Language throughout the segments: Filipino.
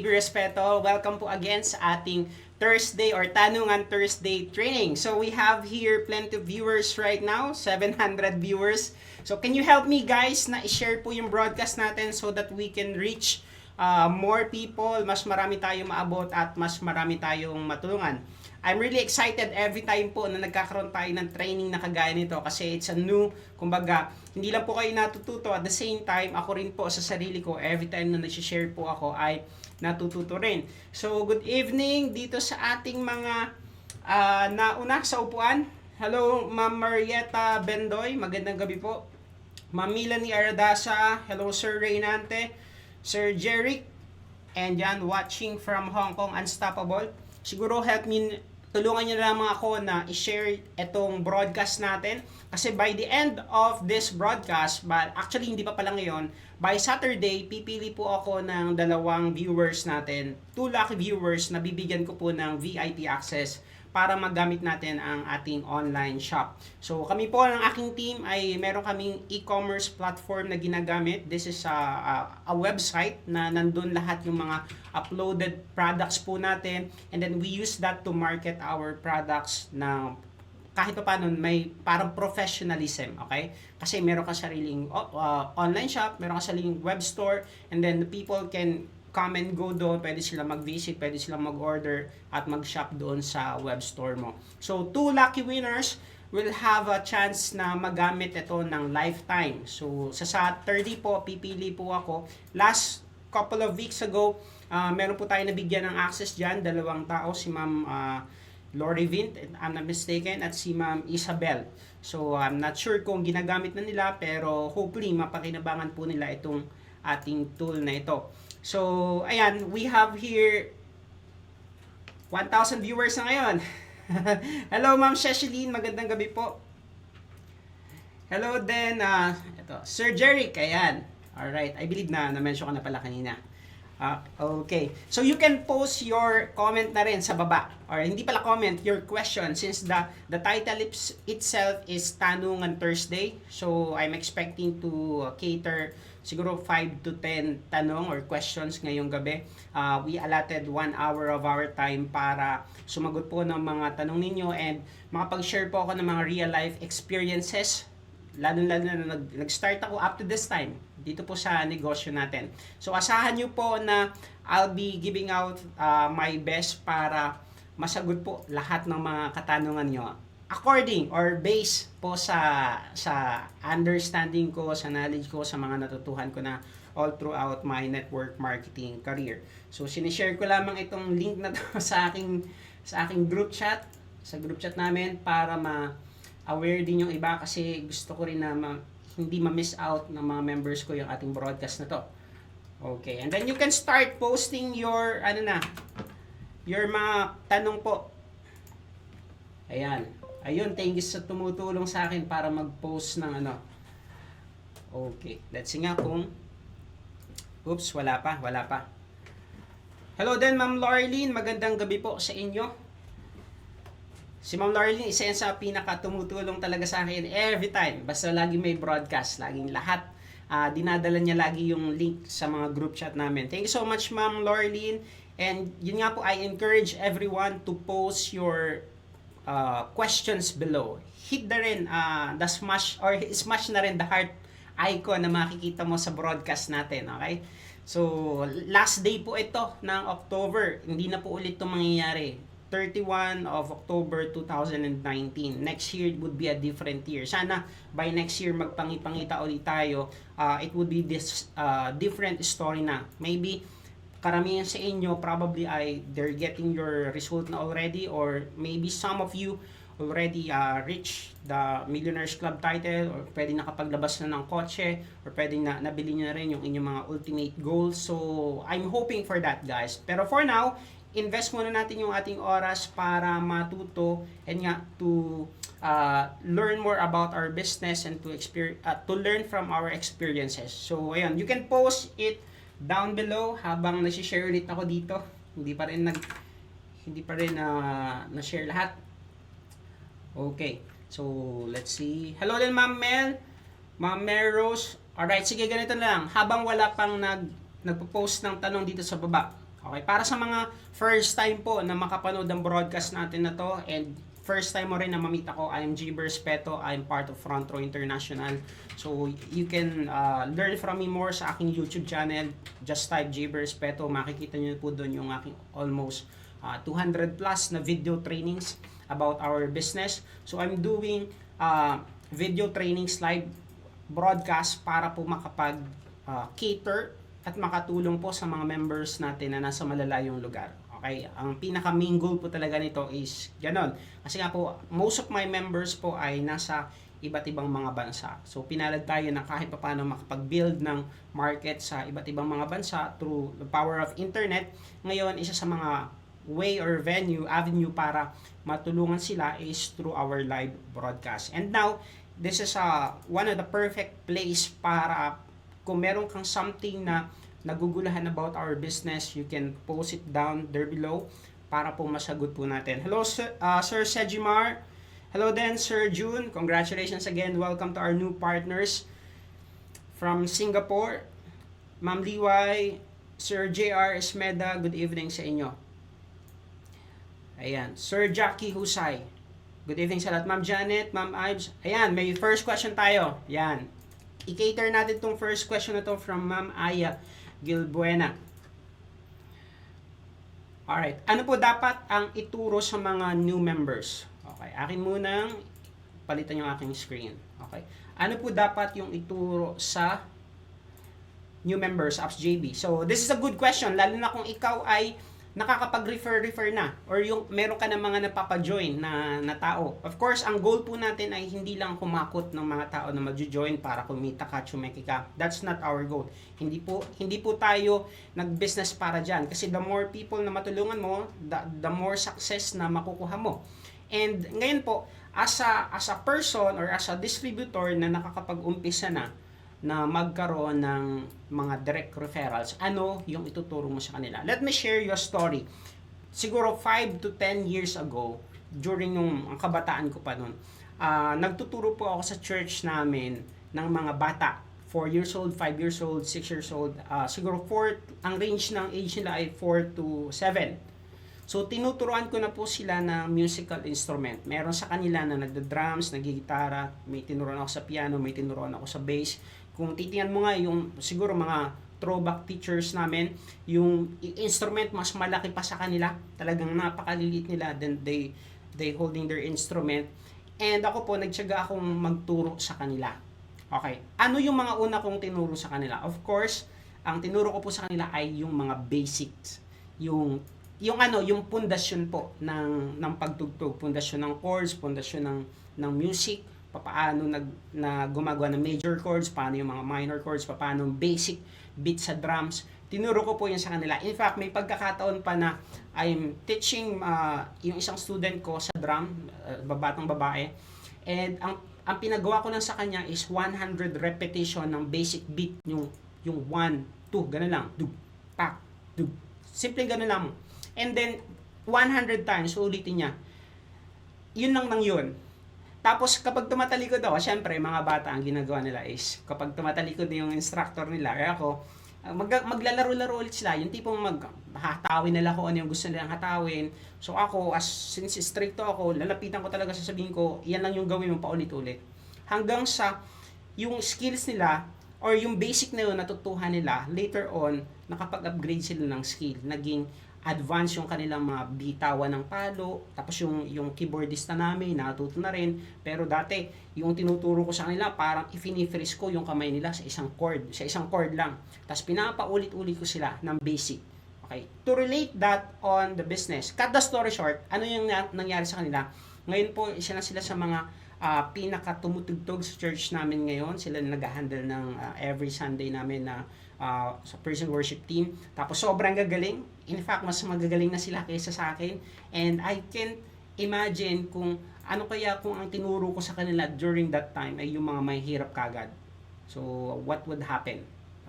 Respeto, welcome po again sa ating Thursday or Tanungan Thursday training. So we have here plenty of viewers right now, 700 viewers. So can you help me guys na i-share po yung broadcast natin so that we can reach more people, mas marami tayong maabot at mas marami tayong matulungan. I'm really excited every time po na nagkakaroon tayo ng training na kagaya nito kasi it's a new, kumbaga, hindi lang po kayo natututo, at the same time, ako rin po sa sarili ko, every time na nag-share po ako ay natututo rin. So, good evening dito sa ating mga nauna sa upuan. Hello, Ma'am Marietta Bendoy, magandang gabi po. Ma'am Melanie Aradasa, hello Sir Reynante, Sir Jeric, and yan, watching from Hong Kong, Unstoppable. Siguro tulungan nyo lang ako na i-share itong broadcast natin. Kasi by the end of this broadcast, but actually hindi pa pala ngayon, by Saturday, pipili po ako ng 2 viewers natin, 2 lucky viewers na bibigyan ko po ng VIP access para magamit natin ang ating online shop. So kami po ng aking team ay meron kaming e-commerce platform na ginagamit. This is a website na nandun lahat yung mga uploaded products po natin, and then we use that to market our products na kahit pa paano may parang professionalism, okay? Kasi meron ka sariling online shop, meron ka sariling web store, and then the people can come and go doon, pwede sila mag-visit, pwede sila mag-order at mag-shop doon sa web store mo. So, 2 lucky winners will have a chance na magamit ito ng lifetime. So, sa Saturday po, pipili po ako. Last couple of weeks ago, meron po tayo nabigyan ng access dyan, 2 tao, si Ma'am Lori Vint, I'm not mistaken, at si Ma'am Isabel. So, I'm not sure kung ginagamit na nila, pero hopefully, mapakinabangan po nila itong ating tool na ito. So, ayan, we have here 1,000 viewers na ngayon. Hello, Ma'am Cecilyn, magandang gabi po. Hello din, ito, Sir Jeric, ayan. Alright, I believe na-mention ko na pala kanina. Okay, so you can post your comment na rin sa baba, or hindi pala comment, your question, since the title itself is Tanungan Thursday. So I'm expecting to cater siguro 5 to 10 tanong or questions ngayong gabi. We allotted 1 hour of our time para sumagot po ng mga tanong ninyo and makapag-share po ako ng mga real life experiences, lalo na nag-start ako up to this time dito po sa negosyo natin. So asahan nyo po na I'll be giving out my best para masagot po lahat ng mga katanungan nyo according or based po sa understanding ko, sa knowledge ko, sa mga natutuhan ko na all throughout my network marketing career. So sinishare ko lamang itong link na to sa aking group chat, sa group chat namin para aware din yung iba, kasi gusto ko rin na hindi ma-miss out ng mga members ko yung ating broadcast na to. Okay, and then you can start posting your your mga tanong po. Ayan. Ayun, thank you sa tumutulong sa akin para mag-post ng Okay, let's see nga kung oops, wala pa. Hello din, Ma'am Laurelyn, magandang gabi po sa inyo. Si Ma'am Laurelyn, isa yan sa pinaka-tumutulong talaga sa akin every time. Basta lagi may broadcast, laging lahat. Dinadala niya lagi yung link sa mga group chat namin. Thank you so much, Ma'am Laurelyn. And yun nga po, I encourage everyone to post your questions below. Hit na rin the smash or smash na rin the heart icon na makikita mo sa broadcast natin. Okay? So, last day po ito ng October. Hindi na po ulit ito mangyayari. 31 of October 2019. Next year would be a different year. Sana by next year magpangipangita ulit tayo. It would be this different story na. Maybe karamihan sa inyo probably they're getting your result na already, or maybe some of you already reach the Millionaires Club title, or pwede nakapaglabas na ng kotse, or pwede nabili nyo na rin yung inyong mga ultimate goals. So I'm hoping for that, guys. Pero for now, invest muna natin yung ating oras para matuto and nga to learn more about our business and to learn from our experiences. So ayun, you can post it down below habang nasi-share ulit ako dito. Hindi pa rin na-share lahat. Okay. So, let's see. Hello din, Ma'am Mel. Ma'am Rose. Alright, sige, ganito na lang. Habang wala pang nagpo-post ng tanong dito sa baba, Okay, para sa mga first time po na makapanood ng broadcast natin na to, and first time mo rin na mamita ko, I'm Jibber Speto, I'm part of Front Row International. So you can learn from me more sa aking YouTube channel. Just type Jibber Speto, makikita nyo po doon yung aking almost 200 plus na video trainings about our business. So I'm doing video trainings live broadcast para po makapag cater at makatulong po sa mga members natin na nasa malalayong lugar. Okay? Ang pinaka main goal po talaga nito is ganon. Kasi nga po, most of my members po ay nasa iba't ibang mga bansa. So pinalad tayo na kahit paano makapag-build ng market sa iba't ibang mga bansa through the power of internet. Ngayon, isa sa mga way or avenue para matulungan sila is through our live broadcast. And now, this is one of the perfect place para kung meron kang something na nagugulahan about our business, you can post it down there below para po masagot po natin. Hello, Sir Sejimar. Hello then, Sir June. Congratulations again. Welcome to our new partners from Singapore. Ma'am Liway, Sir JR Esmeda, good evening sa inyo. Ayan, Sir Jackie Husay. Good evening sa lahat. Ma'am Janet, Ma'am Ives. Ayan, may first question tayo. Ayan. I-cater natin tong first question na to from Ma'am Aya Gilbuena. Alright. Ano po dapat ang ituro sa mga new members? Okay. Akin munang palitan yung aking screen. Okay. Ano po dapat yung ituro sa new members, Apps JB? So, this is a good question. Lalo na kung ikaw ay nakakapag-refer na or yung meron ka ng mga napapajoin na tao. Of course, ang goal po natin ay hindi lang kumakot ng mga tao na mag-join para kumita ka, tsumeki ka. That's not our goal. Hindi po tayo nag-business para dyan. Kasi the more people na matulungan mo, the more success na makukuha mo. And ngayon po, as a person or as a distributor na nakakapag-umpisa na magkaroon ng mga direct referrals, ano yung ituturo mo sa kanila. Let me share you a story. Siguro 5 to 10 years ago, during ang kabataan ko pa noon, nagtuturo po ako sa church namin ng mga bata. 4 years old, 5 years old, 6 years old. Siguro ang range ng age nila ay 4 to 7. So, tinuturuan ko na po sila ng musical instrument. Meron sa kanila na nagda-drums, nagigitara, may tinuruan ako sa piano, may tinuruan ako sa bass. Kung titingnan mo nga yung siguro mga throwback teachers namin, yung instrument mas malaki pa sa kanila. Talagang napakaliliit nila, then they holding their instrument. And ako po, nagtiyaga akong magturo sa kanila. Okay. Ano yung mga una kong tinuro sa kanila? Of course, ang tinuro ko po sa kanila ay yung mga basics. Yung pundasyon po ng pagtugtog, pundasyon ng chords, pundasyon ng music, paano na gumagawa ng major chords, paano yung mga minor chords, paano basic beat sa drums. Tinuro ko po yan sa kanila. In fact, may pagkakataon pa na I'm teaching yung isang student ko sa drum, batang babae. And ang pinagawa ko lang sa kanya is 100 repetition ng basic beat, yung 1, 2, ganun lang. Dug, pak, dug. Simple ganun lang. And then, 100 times, ulitin niya. Yun lang nang yun. Tapos, kapag tumatalikod ako, syempre, mga bata, ang ginagawa nila is, kapag tumatalikod yung instructor nila, kaya ako, maglalaro-laro ulit sila. Yung tipong hatawin nila kung ano yung gusto nilang hatawin. So, ako, since stricto ako, lalapitan ko talaga, sasabihin ko, yan lang yung gawin mo paulit-ulit. Hanggang sa, yung skills nila, or yung basic na yun, natutuhan nila, later on, nakapag-upgrade sila ng skill. Naging advance yung kanilang mga bitawan ng palo, tapos yung keyboardista namin natuto na rin, pero dati yung tinuturo ko sa kanila parang ifinifreeze ko yung kamay nila sa isang chord lang, tapos pinapaulit-ulit ko sila ng basic. Okay, to relate that on the business, cut the story short, ano yung nangyari sa kanila ngayon po, isa na sila sa mga pinakatumutugtog sa church namin ngayon. Sila nag-handle ng every Sunday namin na sa praise and worship team. Tapos sobrang gagaling. In fact, mas magagaling na sila kaysa sa akin. And I can't imagine kung ano kaya kung ang tinuro ko sa kanila during that time ay yung mga may hirap kagad. So, what would happen?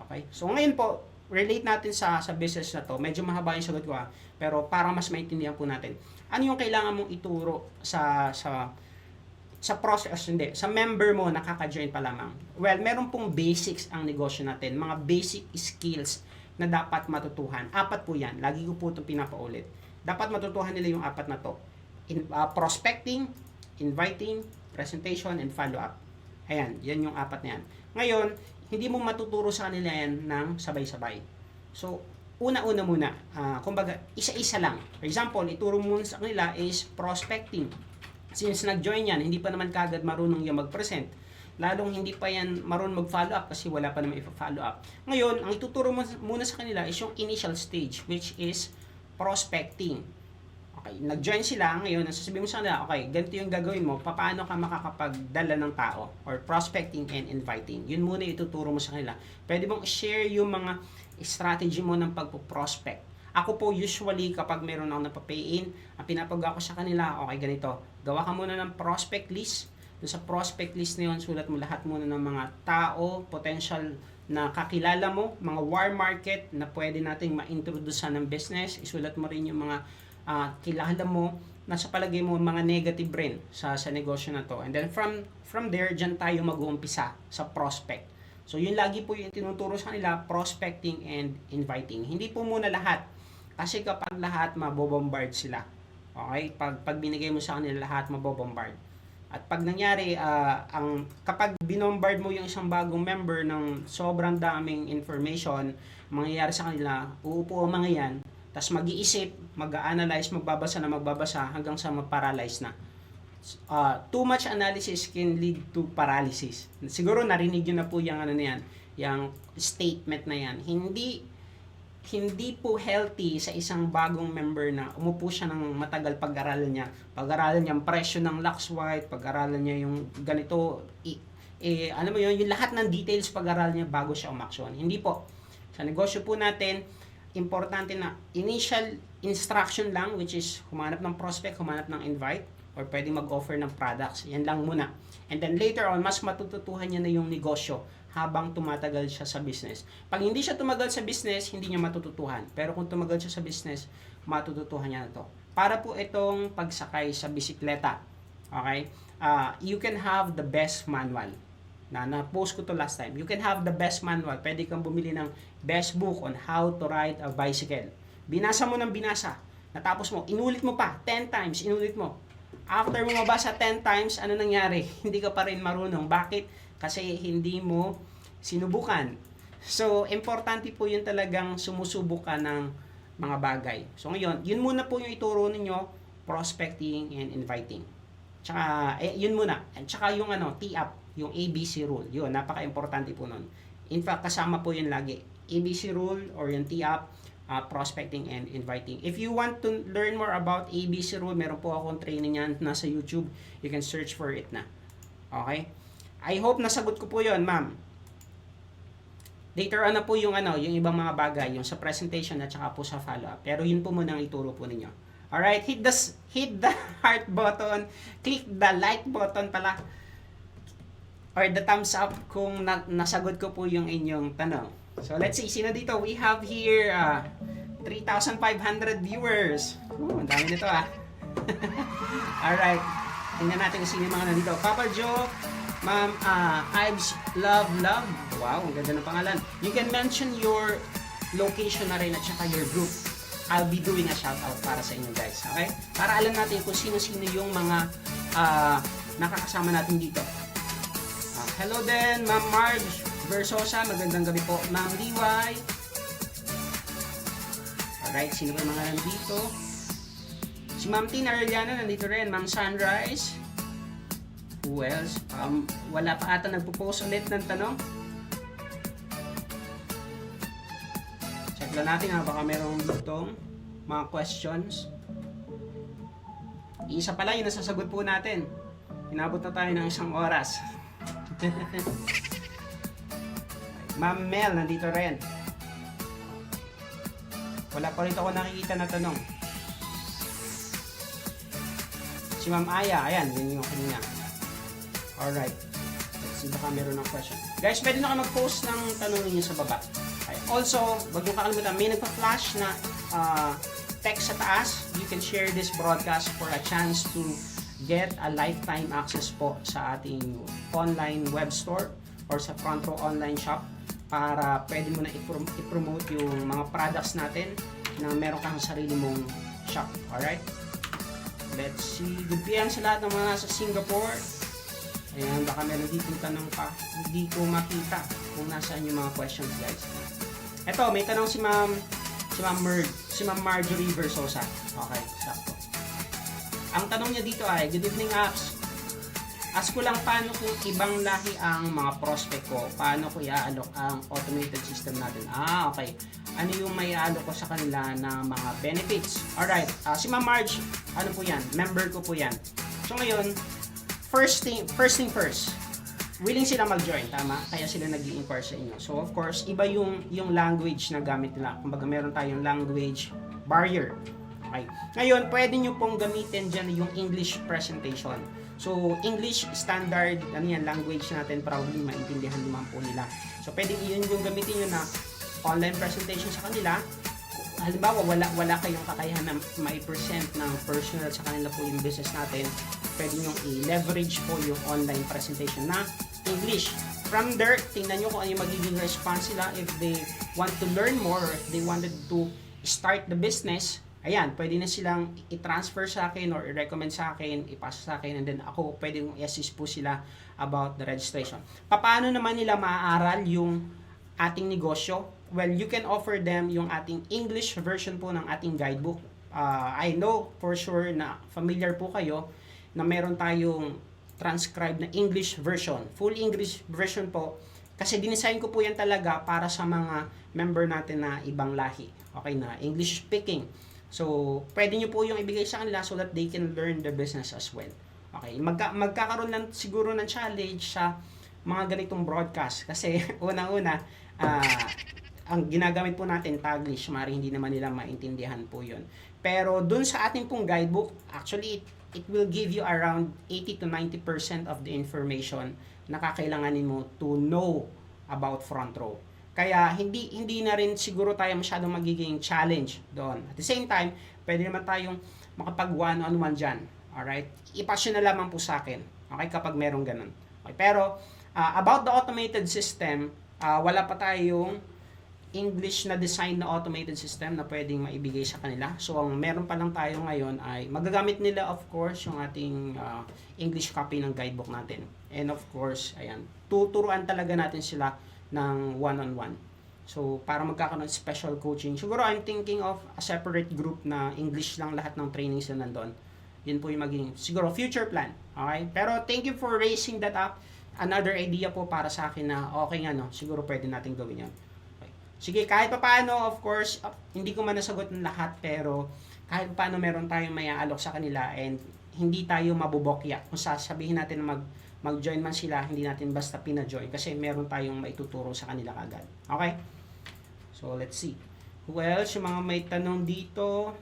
Okay? So, ngayon po, relate natin sa business na to. Medyo mahaba yung sagot ko pero para mas maintindihan po natin. Ano yung kailangan mong ituro sa process, hindi, sa member mo nakaka-join pa lamang? Well, meron pong basics ang negosyo natin, mga basic skills na dapat matutuhan. 4 po yan. Lagi ko po itong pinapaulit. Dapat matutuhan nila yung 4 na to. Prospecting, inviting, presentation, and follow-up. Ayan, yan yung 4 na yan. Ngayon, hindi mo matuturo sa kanila yan ng sabay-sabay. So, una-una muna. Kumbaga, isa-isa lang. For example, ituro mo sa kanila is prospecting. Since nag-join yan, hindi pa naman kagad marunong yung mag-present. Lalong hindi pa yan marunong mag-follow up kasi wala pa naman i-follow up. Ngayon, ang ituturo mo muna sa kanila is yung initial stage, which is prospecting. Okay, nag-join sila, ngayon, sasabihin mo sa kanila, okay, ganito yung gagawin mo, paano ka makakapagdala ng tao, or prospecting and inviting. Yun muna ituturo mo sa kanila. Pwede mong share yung mga strategy mo ng pagpo-prospect. Ako po, usually, kapag meron ako napapay-in, ang pinapagawa ko sa kanila, okay, ganito, gawa ka muna ng prospect list. Doon sa prospect list na yun, sulat mo lahat muna ng mga tao, potential na kakilala mo, mga warm market na pwede nating ma-introduce ng business. Isulat mo rin yung mga kilala mo na sa palagay mo mga negative rin sa negosyo na to. And then from there, dyan tayo mag-uumpisa sa prospect. So yun lagi po yung tinuturo sa kanila, prospecting and inviting. Hindi po muna lahat. Kasi kapag lahat, mabobombard sila. Okay? Pag binigay mo sa kanila lahat, mabobombard. At pag nangyari, kapag binombard mo yung isang bagong member ng sobrang daming information, mangyayari sa kanila, uupo ang mga yan, tapos mag-iisip, mag-analyze, magbabasa hanggang sa mag-paralyze na. Too much analysis can lead to paralysis. Siguro narinig nyo na po yung yung statement na yan. Hindi po healthy sa isang bagong member na umupo siya ng matagal pag-aralan niya. Pag-aralan niya ang presyo ng Lux White, pag-aralan niya yung ganito, alam mo yun, yung lahat ng details pag-aralan niya bago siya umaksyon. Hindi po. Sa negosyo po natin, importante na initial instruction lang, which is humanap ng prospect, humanap ng invite, or pwede mag-offer ng products. Yan lang muna. And then later on, mas matututuhan niya na yung negosyo habang tumatagal siya sa business. Pag hindi siya tumagal sa business, hindi niya matututuhan. Pero kung tumagal siya sa business, matututuhan niya na to. Para po itong pagsakay sa bisikleta. Okay? You can have the best manual. Na-post ko to last time. You can have the best manual. Pwede kang bumili ng best book on how to ride a bicycle. Binasa mo ng binasa. Natapos mo, inulit mo pa, 10 times, inulit mo. After mo mabasa 10 times, ano nangyari? Hindi ka pa rin marunong. Bakit? Kasi hindi mo sinubukan. So, importante po yun talagang sumusubok ka ng mga bagay. So, ngayon, yun muna po yung ituro ninyo, prospecting and inviting. Tsaka, yun muna. At tsaka yung T-up, yung ABC rule. Yun, napaka-importante po nun. In fact, kasama po yun lagi. ABC rule or yung T-up, prospecting and inviting. If you want to learn more about ABC rule, meron po akong training yan nasa YouTube. You can search for it na. Okay? I hope nasagot ko po yon, ma'am. Later on na po yung yung ibang mga bagay, yung sa presentation at saka po sa follow-up. Pero yun po muna ang ituro po ninyo. Alright, hit the heart button, click the like button pala, or the thumbs up kung nasagot ko po yung inyong tanong. So let's see, sino dito? We have here 3,500 viewers. Ang dami nito Alright, tingnan natin kung sino yung mga nandito. Papa Joe, Ma'am Ives Love. Wow, ang ganda ng pangalan. You can mention your location na rin at saka your group. I'll be doing a shoutout para sa inyo guys. Okay? Para alam natin kung sino-sino yung mga nakakasama natin dito. Hello din, Ma'am Marge Versosa. Magandang gabi po. Ma'am Liway. Alright, sino ba yung mga nandito? Si Ma'am Tina Arellano nandito rin. Ma'am Sunrise. Who else? Wala pa ata nagpo-post ulit ng tanong. Check lang natin baka merong ditong mga questions. Isa pala yung nasasagot po natin. Inabot na tayo ng 1 oras. Ma'am Mel, nandito rin. Wala pa rin ako nakikita na tanong. Si Ma'am Aya, ayan, yun yung kanina. Alright. Let's see baka meron ng question. Guys, pwede na kayo mag-post ng tanong ninyo sa baba. Okay. Also, wag niyo kakalimutan, may nagpa-flash na text sa taas. You can share this broadcast for a chance to get a lifetime access po sa ating online web store or sa Front Row online shop. para pwede mo na i-promote yung mga products natin na meron kang sarili mong shop. Alright? Let's see. Good PM sa lahat ng mga nasa Singapore. Ayan, baka meron dito tanong pa. Hindi ko makita kung nasaan yung mga questions, guys. Eto, may tanong si Ma'am Marjorie Versosa. Okay, sakto. Ang tanong niya dito ay, good evening, apps. Ask ko lang paano kung ibang lahi ang mga prospect ko, paano ko i-aalok ang automated system natin. Okay. Ano yung may i-aalok ko sa kanila na mga benefits? Alright, si Ma'am Marge, ano po yan? Member ko po yan. So ngayon, first thing first, willing sila mag-join, tama? Kaya sila nag-i-inquire sa inyo. So of course, iba yung language na gamit nila. Kumbaga meron tayong language barrier. Okay. Ngayon, pwede nyo pong gamitin dyan yung English presentation. So, English standard, language natin, probably maintindihan naman po nila. So, pwede yun yung gamitin nyo na online presentation sa kanila. Halimbawa, wala kayong kakayahan na may present ng personal sa kanila po yung business natin. Pwede nyo i-leverage po yung online presentation na English. From there, tingnan nyo kung ano yung magiging response nila if they want to learn more, if they wanted to start the business. Ayan, pwede na silang i-transfer sa akin or i-recommend sa akin, ipasa sa akin, and then ako pwede kong i-assist po sila about the registration. Paano naman nila maaaral yung ating negosyo? Well, you can offer them yung ating English version po ng ating guidebook. I know for sure na familiar po kayo na meron tayong transcribed na English version. Full English version po. Kasi dinesign ko po yan talaga para sa mga member natin na ibang lahi. Okay, na English speaking. So, pwede nyo po yung ibigay sa kanila so that they can learn the business as well. Okay, magkakaroon lang siguro ng challenge sa mga ganitong broadcast. Kasi, unang-una, ang ginagamit po natin, Taglish, mari hindi naman nila maintindihan po yun. Pero, dun sa ating pong guidebook, actually, it will give you around 80 to 90% of the information na kakailanganin mo to know about front row. Kaya hindi na rin siguro tayo masyadong magiging challenge doon. At the same time, pwede naman tayong makapag one-on-one dyan. Alright? Ipasyon na lamang po sa akin. Okay? Kapag merong ganun. Okay? Pero, about the automated system, wala pa tayong English na design na automated system na pwedeng maibigay sa kanila. So, ang meron pa lang tayo ngayon ay magagamit nila, of course, yung ating English copy ng guidebook natin. And of course, ayan, tuturuan talaga natin sila ng one-on-one. So, para magkakaroon ng special coaching. Siguro, I'm thinking of a separate group na English lang lahat ng trainings na nandun. Yun po yung magiging, siguro, future plan. Okay? Pero, thank you for raising that up. Another idea po para sa akin na, okay nga, no? Siguro, pwede natin gawin yan. Okay. Sige, kahit pa paano, of course, hindi ko man nasagot ng lahat, pero, kahit pa paano meron tayong mayaalok sa kanila and hindi tayo mabubokya. Kung sasabihin natin na mag-join man sila, hindi natin basta pina-join kasi meron tayong maituturo sa kanila kagad. Okay? So, let's see. Who else? Yung mga may tanong dito.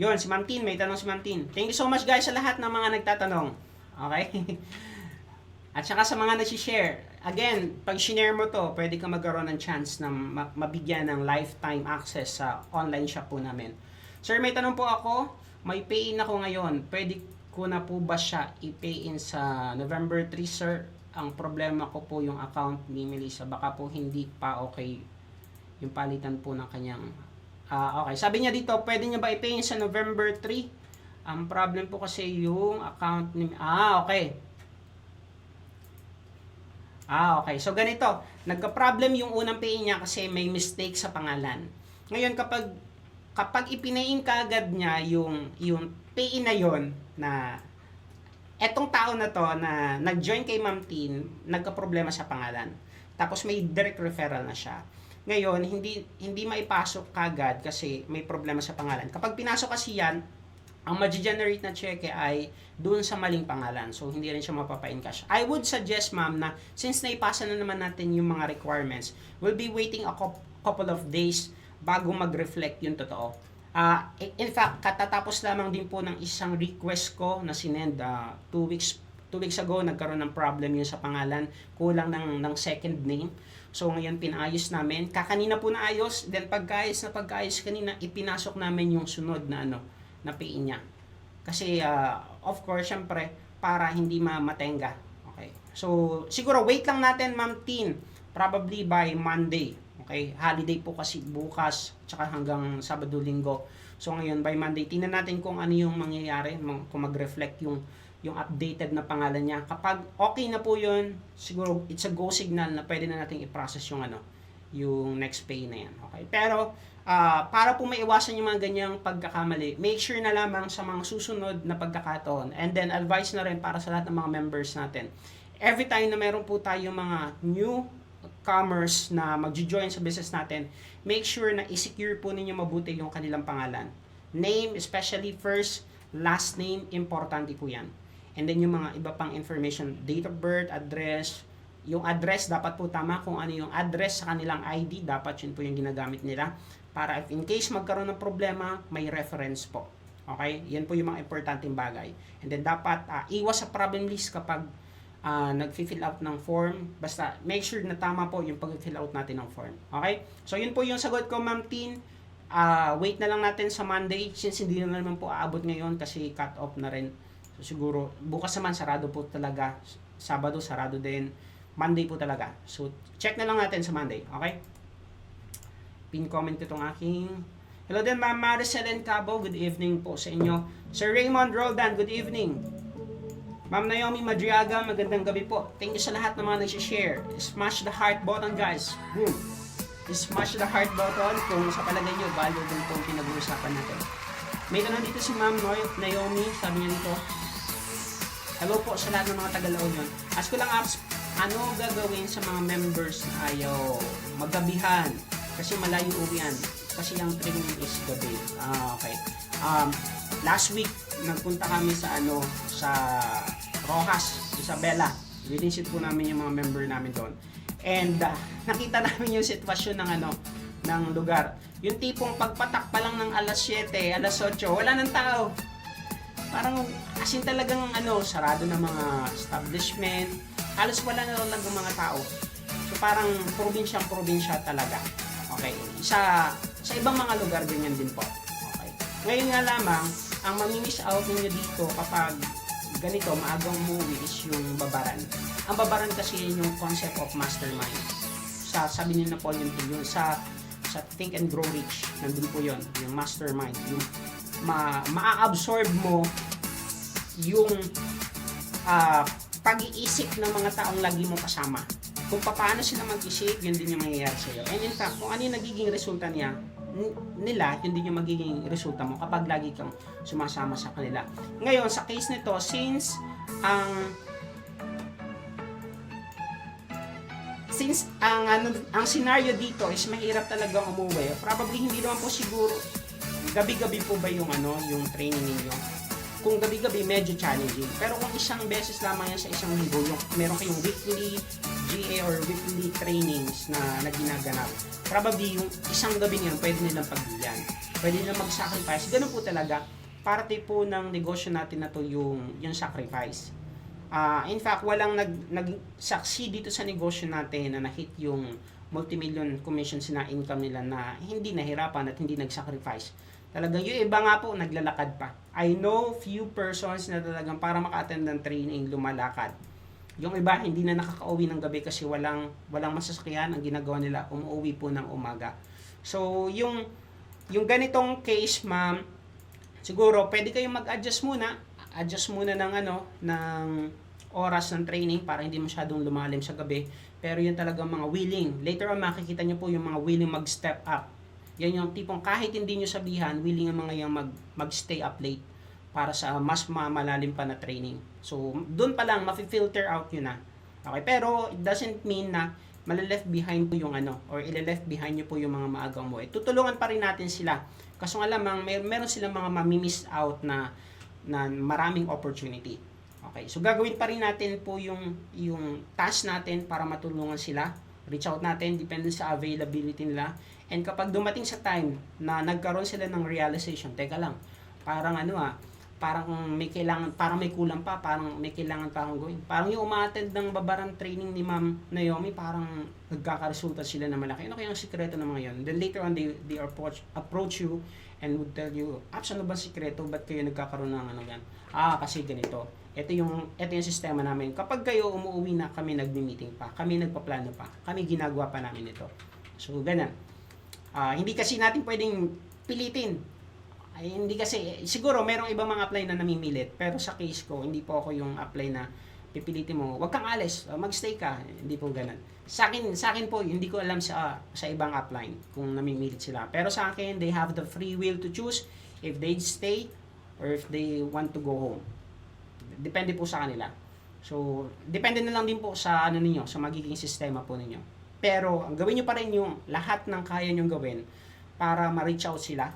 Yun, si Ma'am Tin. May tanong si Ma'am Tin. Thank you so much guys sa lahat ng mga nagtatanong. Okay? At saka sa mga nag-share. Again, pag share mo to, pwede ka magkaroon ng chance na mabigyan ng lifetime access sa online shop po namin. Sir, may tanong po ako. May pay-in ako ngayon. Pwede ko na po ba siya i-pay-in sa November 3, sir? Ang problema ko po yung account ni Melissa. Baka po hindi pa okay yung palitan po ng kanyang... okay. Sabi niya dito, pwede niya ba i-pay-in sa November 3? Ang problem po kasi yung account ni... okay. Okay. So, ganito. Nagka-problem yung unang pay-in niya kasi may mistake sa pangalan. Ngayon, kapag ipinain ka agad niya yung pay-in na yon na etong tao na to na nag-join kay Ma'am Tin, nagka-problema sa pangalan. Tapos may direct referral na siya. Ngayon, hindi maipasok kagad kasi may problema sa pangalan. Kapag pinasok kasi yan, ang ma-generate na cheque ay doon sa maling pangalan. So, hindi rin siya mapapa-encash. I would suggest, ma'am, na since naipasa na naman natin yung mga requirements, we'll be waiting a couple of days bago mag-reflect yung totoo. In fact, katatapos lamang din po ng isang request ko na sinend 2 weeks ago, nagkaroon ng problem yun sa pangalan, kulang ng second name. So ngayon pinaayos namin, kakanina po naayos, then pagkaayos kanina, ipinasok namin yung sunod na na pay niya. Kasi of course, syempre, para hindi matenga. Okay. So, siguro wait lang natin, Ma'am Tin. Probably by Monday. Okay? Holiday po kasi bukas, tsaka hanggang Sabado, Linggo. So, ngayon, by Monday, tingnan natin kung ano yung mangyayari, kung mag-reflect yung updated na pangalan niya. Kapag okay na po yun, siguro it's a go signal na pwede na natin i-process yung next pay na yan. Okay? Pero, para po maiwasan yung mga ganyang pagkakamali, make sure na lamang sa mga susunod na pagkakataon. And then, advice na rin para sa lahat ng mga members natin. Every time na meron po tayo mga newcomers na mag-join sa business natin, make sure na i-secure po ninyo mabuti yung kanilang pangalan. Name, especially first, last name, importante po yan. And then yung mga iba pang information, date of birth, address, yung address dapat po tama kung ano yung address sa kanilang ID, dapat yun po yung ginagamit nila para if in case magkaroon ng problema, may reference po. Okay? Yan po yung mga importanteng bagay. And then dapat iwas sa problem list kapag nag-fill out ng form. Basta make sure na tama po yung pag-fill out natin ng form. Okay? So yun po yung sagot ko, Ma'am Tin. Wait na lang natin sa Monday since hindi na naman po aabot ngayon kasi cut off na rin. So siguro bukas naman sarado po talaga. Sabado sarado din. Monday po talaga. So check na lang natin sa Monday. Okay? Pin comment ko itong aking... Hello din, Ma'am Maricelen Cabo. Good evening po sa inyo. Sir Raymond Roldan, good evening. Ma'am Naomi Madriaga, magandang gabi po. Thank you sa lahat ng mga nag-share. Smash the heart button, guys. Boom. Smash the heart button kung sa palagay nyo, valuable po ang pinag-uusapan natin. May tanong dito si Ma'am Naomi, sabi niya dito, hello po sa lahat ng mga taga-La Union. Ask ko lang, apps, ano gagawin sa mga members na ayaw maggabihan kasi malayo uwian kasi yung training is gabi. Okay. Last week, nagpunta kami sa Rojas, Isabela. Visit po namin yung mga member namin doon. And nakita namin yung sitwasyon ng lugar. Yung tipong pagpatak pa lang ng alas 7, alas 8, wala nang tao. Parang asin talagang sarado ng mga establishment. Halos wala na lang ng mga tao. So parang probinsya talaga. Okay. Sa ibang mga lugar ganyan din po. Okay. Ngayon nga lamang, ang mamimiss out ninyo dito kapag ganito, maagang umuwi is yung babaran. Ang babaran kasi yung concept of mastermind. Sabi ni Napoleon Hill, yung sa Think and Grow Rich, nandun po yun, yung mastermind. Yung maa-absorb mo yung pag-iisip ng mga taong lagi mo kasama. Kung paano sila mag-isip, yun din yung mangyayari sa'yo. And in fact, kung ano yung nagiging resulta nila, yun din yung magiging resulta mo kapag lagi kang sumasama sa kanila. Ngayon, sa case nito, since ang scenario dito is mahirap talagang umuwi, probably hindi naman po siguro gabi-gabi po ba yung training ninyo. Kung gabi-gabi, medyo challenging. Pero kung isang beses lamang yan sa isang linggo, meron kayong weekly GA or weekly trainings na ginaganap, probably yung isang gabi niyan, pwede nilang pagbilyan. Pwede nilang mag-sacrifice. Ganun po talaga. Parte po ng negosyo natin na to yung sacrifice. In fact, walang nag-succeed dito sa negosyo natin na na-hit yung multimillion commissions na income nila na hindi nahirapan at hindi nag-sacrifice. Talagang yung iba nga po, naglalakad pa. I know few persons na talagang para maka-attend ng training, lumalakad. Yung iba, hindi na nakaka-uwi ng gabi kasi walang masasakyan. Ang ginagawa nila, umuwi po ng umaga. So, yung ganitong case, ma'am, siguro, pwede kayong mag-adjust muna. Adjust muna ng oras ng training para hindi masyadong lumalim sa gabi. Pero yun talagang mga willing. Later on, makikita nyo po yung mga willing mag-step up. Yan yung tipong kahit hindi nyo sabihan, willing ang mga yung mag-stay up late para sa mas malalim pa na training. So, doon pa lang, mafi-filter out yun na. Okay, pero it doesn't mean na malaleft behind po yung or ile-left behind nyo po yung mga maagang mo. Tutulungan pa rin natin sila. Kaso nga lamang, meron silang mga mamimiss out na maraming opportunity. Okay, so gagawin pa rin natin po yung task natin para matulungan sila. Reach out natin, depende sa availability nila. And kapag dumating sa time na nagkaroon sila ng realization, teka lang, parang parang may kailangan, parang may kulang pa, parang may kailangan pa akong gawin. Parang yung umattend ng babarang training ni Ma'am Naomi, parang nagkakaresulta sila na malaki. Ano kaya ang sikreto ng mga yun? Then later on, they approach you and would tell you, ano ba sikreto? Ba't kayo nagkakaroon ng yan? Kasi ganito. ito yung sistema namin. Kapag kayo umuwi na, kami nagmi-meeting pa, kami nagpaplano pa, kami ginagawa pa namin ito. So, ganun. Hindi kasi natin pwedeng pilitin. Ay, hindi kasi, siguro merong ibang mga apply na namimilit, pero sa case ko, hindi po ako yung apply na pipilitin mo, wag kang alis, magstay ka, hindi po ganun. Sa akin po, hindi ko alam sa ibang apply kung namimilit sila. Pero sa akin, they have the free will to choose if they stay or if they want to go home. Depende po sa kanila. So, depende na lang din po sa ano ninyo, sa magiging sistema po ninyo. Pero, ang gawin nyo pa rin yung lahat ng kaya nyo gawin para ma-reach out sila,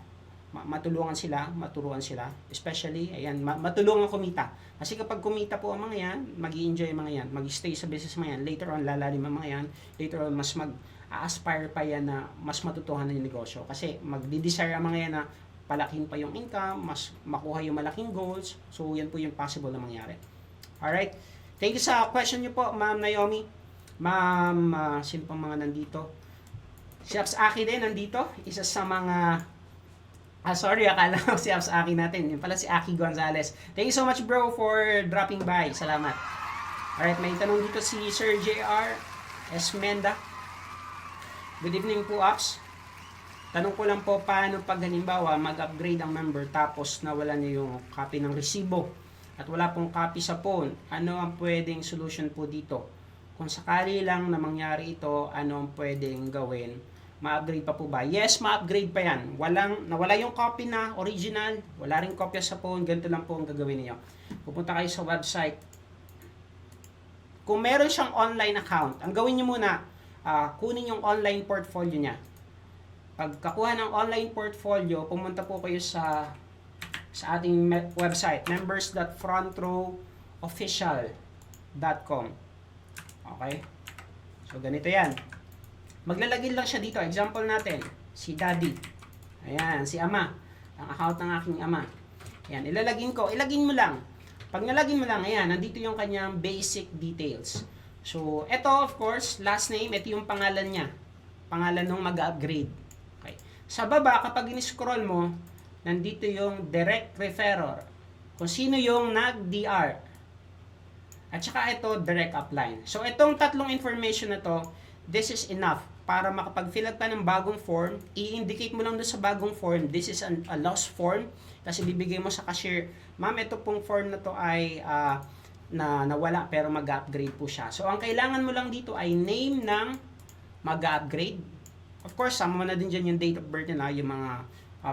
matulungan sila, maturuan sila. Especially, ayan, matulungan kumita. Kasi kapag kumita po ang mga yan, mag-i-enjoy ang mga yan, mag-stay sa business mga yan, later on, lalalim ang mga yan, later on, mas mag-aspire pa yan na mas matutuhan na yung negosyo. Kasi magdi-desire ang mga yan na palaking pa yung income, mas makuha yung malaking goals. So, yan po yung possible na mangyari. Alright. Thank you sa question nyo po, Ma'am Naomi. Ma'am, sino pang mga nandito? Si Abs Aki din nandito. Isa sa mga... sorry, akala ko si Abs Aki natin. Yung pala si Aki Gonzalez. Thank you so much, bro, for dropping by. Salamat. Alright, may tanong dito si Sir JR Esmenda. Good evening po, Abs. Tanong ko lang po, paano pag halimbawa mag-upgrade ang member tapos nawala niya yung copy ng resibo at wala pong copy sa phone, ano ang pwedeng solution po dito? Kung sakali lang na mangyari ito, ano ang pwedeng gawin? Ma-upgrade pa po ba? Yes, ma-upgrade pa yan. Nawala yung copy na original, wala rin kopya sa phone, ganito lang po ang gagawin niyo. Pupunta kayo sa website. Kung meron siyang online account, ang gawin niyo muna, kunin yung online portfolio niya. Pagkakuha ng online portfolio, pumunta po kayo sa ating website, members.frontrowofficial.com. Okay? So, ganito yan. Maglalagay lang siya dito. Example natin, si Daddy. Ayan, si Ama. Ang account ng aking ama. Ayan, ilalagin ko. Ilagin mo lang. Pag nalagin mo lang, ayan, nandito yung kanyang basic details. So, ito, of course, last name, ito yung pangalan niya. Pangalan ng mag-upgrade. Okay. Sa baba, kapag in-scroll mo, nandito yung direct referrer. Kung sino yung nag-DR. At saka ito, direct upline. So, itong tatlong information na to, this is enough para makapag-fill out ka ng bagong form. I-indicate mo lang doon sa bagong form, this is a lost form. Kasi bibigay mo sa cashier, ma'am, ito pong form na to ay na nawala pero mag-upgrade po siya. So, ang kailangan mo lang dito ay name ng mag-upgrade. Of course, sama mo na din dyan yung date of birth na, yung mga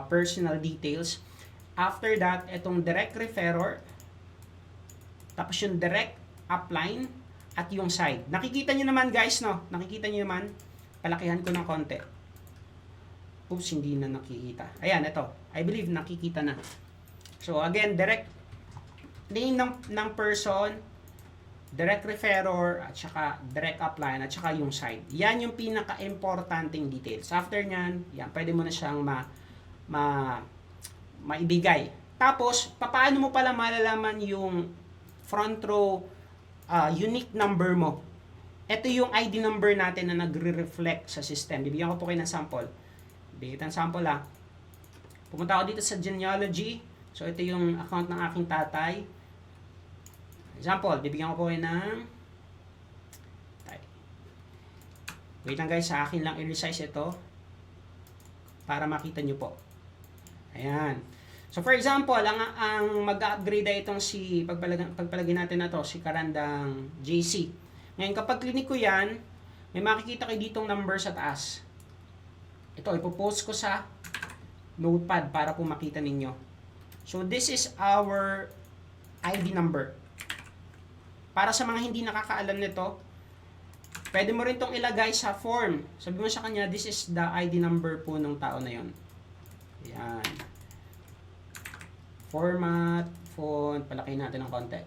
personal details. After that, itong direct referrer, tapos yung direct upline, at yung side. Nakikita nyo naman guys, no? Nakikita nyo naman, palakihan ko ng konti. Oops, hindi na nakikita. Ayan, ito. I believe nakikita na. So, again, direct name ng person, direct referrer, at saka direct upline, at saka yung side. Yan yung pinaka-importanting details. After nyan, yan, pwede mo na siyang maibigay. Tapos, paano mo pala malalaman yung front row unique number mo? Ito yung ID number natin na nagre-reflect sa system. Bibigyan ko po kayo ng sample. Bibigyan ng sample ha. Pumunta ako dito sa genealogy. So, ito yung account ng aking tatay. Example, bibigyan ko po kayo ng... Wait lang guys, sa akin lang i-resize ito para makita nyo po. Ayan. So for example, ang mag-upgrade ay itong si, pagpalagay natin na to, si Karandang JC. Ngayon, kapag clinic ko yan, may makikita kayo ditong number sa taas. Ito, ipopost ko sa notepad para po makita ninyo. So this is our ID number. Para sa mga hindi nakakaalam nito, pwede mo rin itong ilagay sa form. Sabi mo sa kanya, this is the ID number po ng tao na yon. Yan. Format, font, palaki natin ng konti.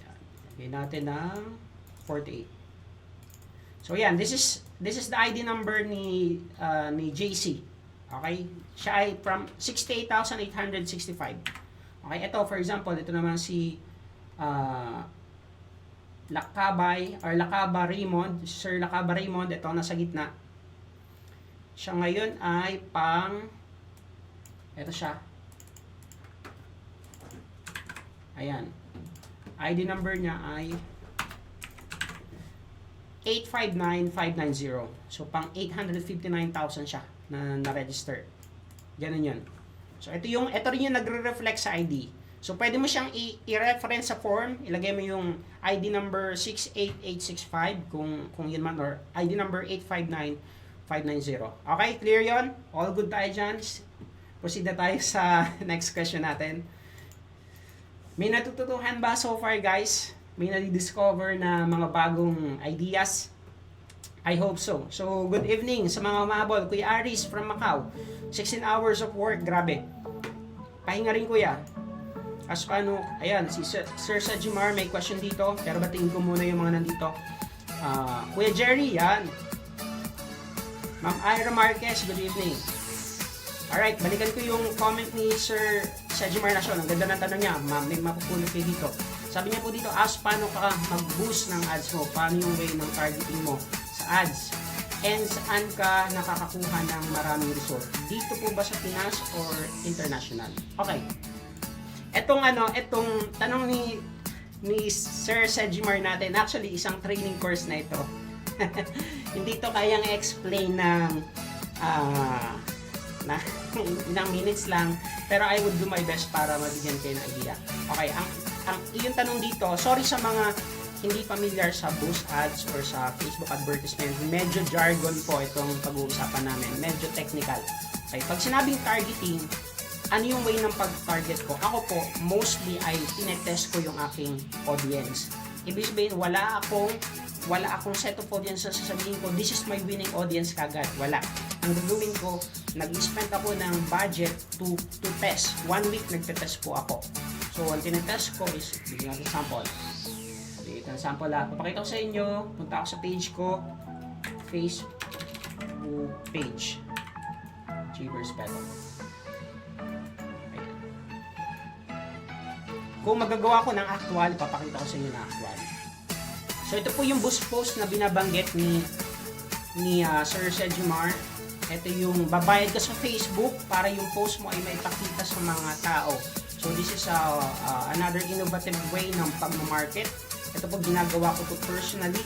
Yan. Lagay natin ng 48. So yan, this is the ID number ni JC. Okay? Siya ay from 68,865. Okay, ito for example, ito naman si Lakabay or Lakaba Raymond, Sir Lakaba Raymond, ito nasa gitna. Siya ngayon ay ito siya. Ayan. ID number niya ay 859590. So, pang 859,000 siya na register. Ganun yun. So, ito rin yung nagre-reflect sa ID. So, pwede mo siyang i-reference sa form. Ilagay mo yung ID number 68865 kung yun man, or ID number 859590. Okay, clear yon? All good tayo dyan. Proceed na tayo sa next question natin. May natututuhan ba so far, guys? May na-discover na mga bagong ideas? I hope so. So, good evening sa mga umabol. Kuya Aris from Macau. 16 hours of work, grabe. Pahinga rin, kuya. As paano, ayan, si Sir Sajimar may question dito, pero batiin ko muna yung mga nandito. Kuya Jerry, yan. Ma'am Ira Marquez, good evening. Alright, balikan ko yung comment ni Sir Sajimar Nason. Ang ganda ng tanong niya, ma'am, may mapupulot kayo dito. Sabi niya po dito, paano ka mag-boost ng ads mo? Paano yung way ng targeting mo sa ads? And saan ka nakakakuha ng maraming result? Dito po ba sa Pinas or international? Okay. Etong tanong ni Sir Sajimar natin, actually isang training course na ito. Hindi to kayang explain ng ilang minutes lang, pero I would do my best para mabigyan kayo ng idea. Okay, ang iyong tanong dito, sorry sa mga hindi familiar sa boost ads or sa Facebook advertisement, medyo jargon po itong pag-uusapan namin, medyo technical. Okay, pag sinabing targeting, ano yung way ng pag-target ko? Ako po, mostly ay tinetest ko yung aking audience. Ibig sabihin, wala akong set of audience na sasabihin ko, this is my winning audience kagad. Wala. Ang gagawin ko, nag-spend ako ng budget to test. 1 week nagtetest po ako. So, ang tinetest ko is, bigyan natin sample. Bigyan natin sample lang. Papakita ko sa inyo, punta ako sa page ko, Facebook page. Achievers Petal. Kung magagawa ko ng actual, papakita ko sa inyo na actual. So, ito po yung boost post na binabanggit ni Sir Sajimar. Ito yung babayad ka sa Facebook para yung post mo ay may pakita sa mga tao. So, this is another innovative way ng pag-market. Ito po ginagawa ko to personally.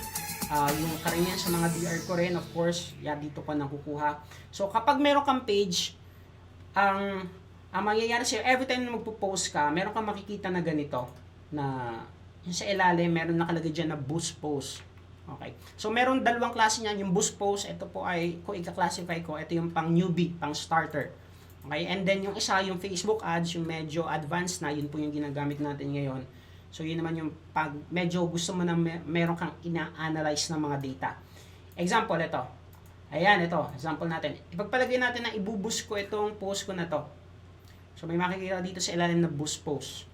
Yung karamihan sa mga DR ko rin, of course, dito ko nakukuha. So, kapag meron kang page, ang mangyayari sa'yo, every time na magpo-post ka, meron kang makikita na ganito, na yung sa ilalim, meron nakalagay dyan na boost post. Okay. So, meron dalawang klase niyan. Yung boost post, ito po ay, kung i-classify ko, ito yung pang newbie, pang starter. Okay. And then, yung isa, yung Facebook ads, yung medyo advanced na, yun po yung ginagamit natin ngayon. So, yun naman yung pag medyo gusto mo na meron kang ina-analyze ng mga data. Example, ito. Ayan, ito. Example natin. Ipagpalagay natin na ibuboost ko itong post ko na to. So, may makikita dito sa ilalim na boost post.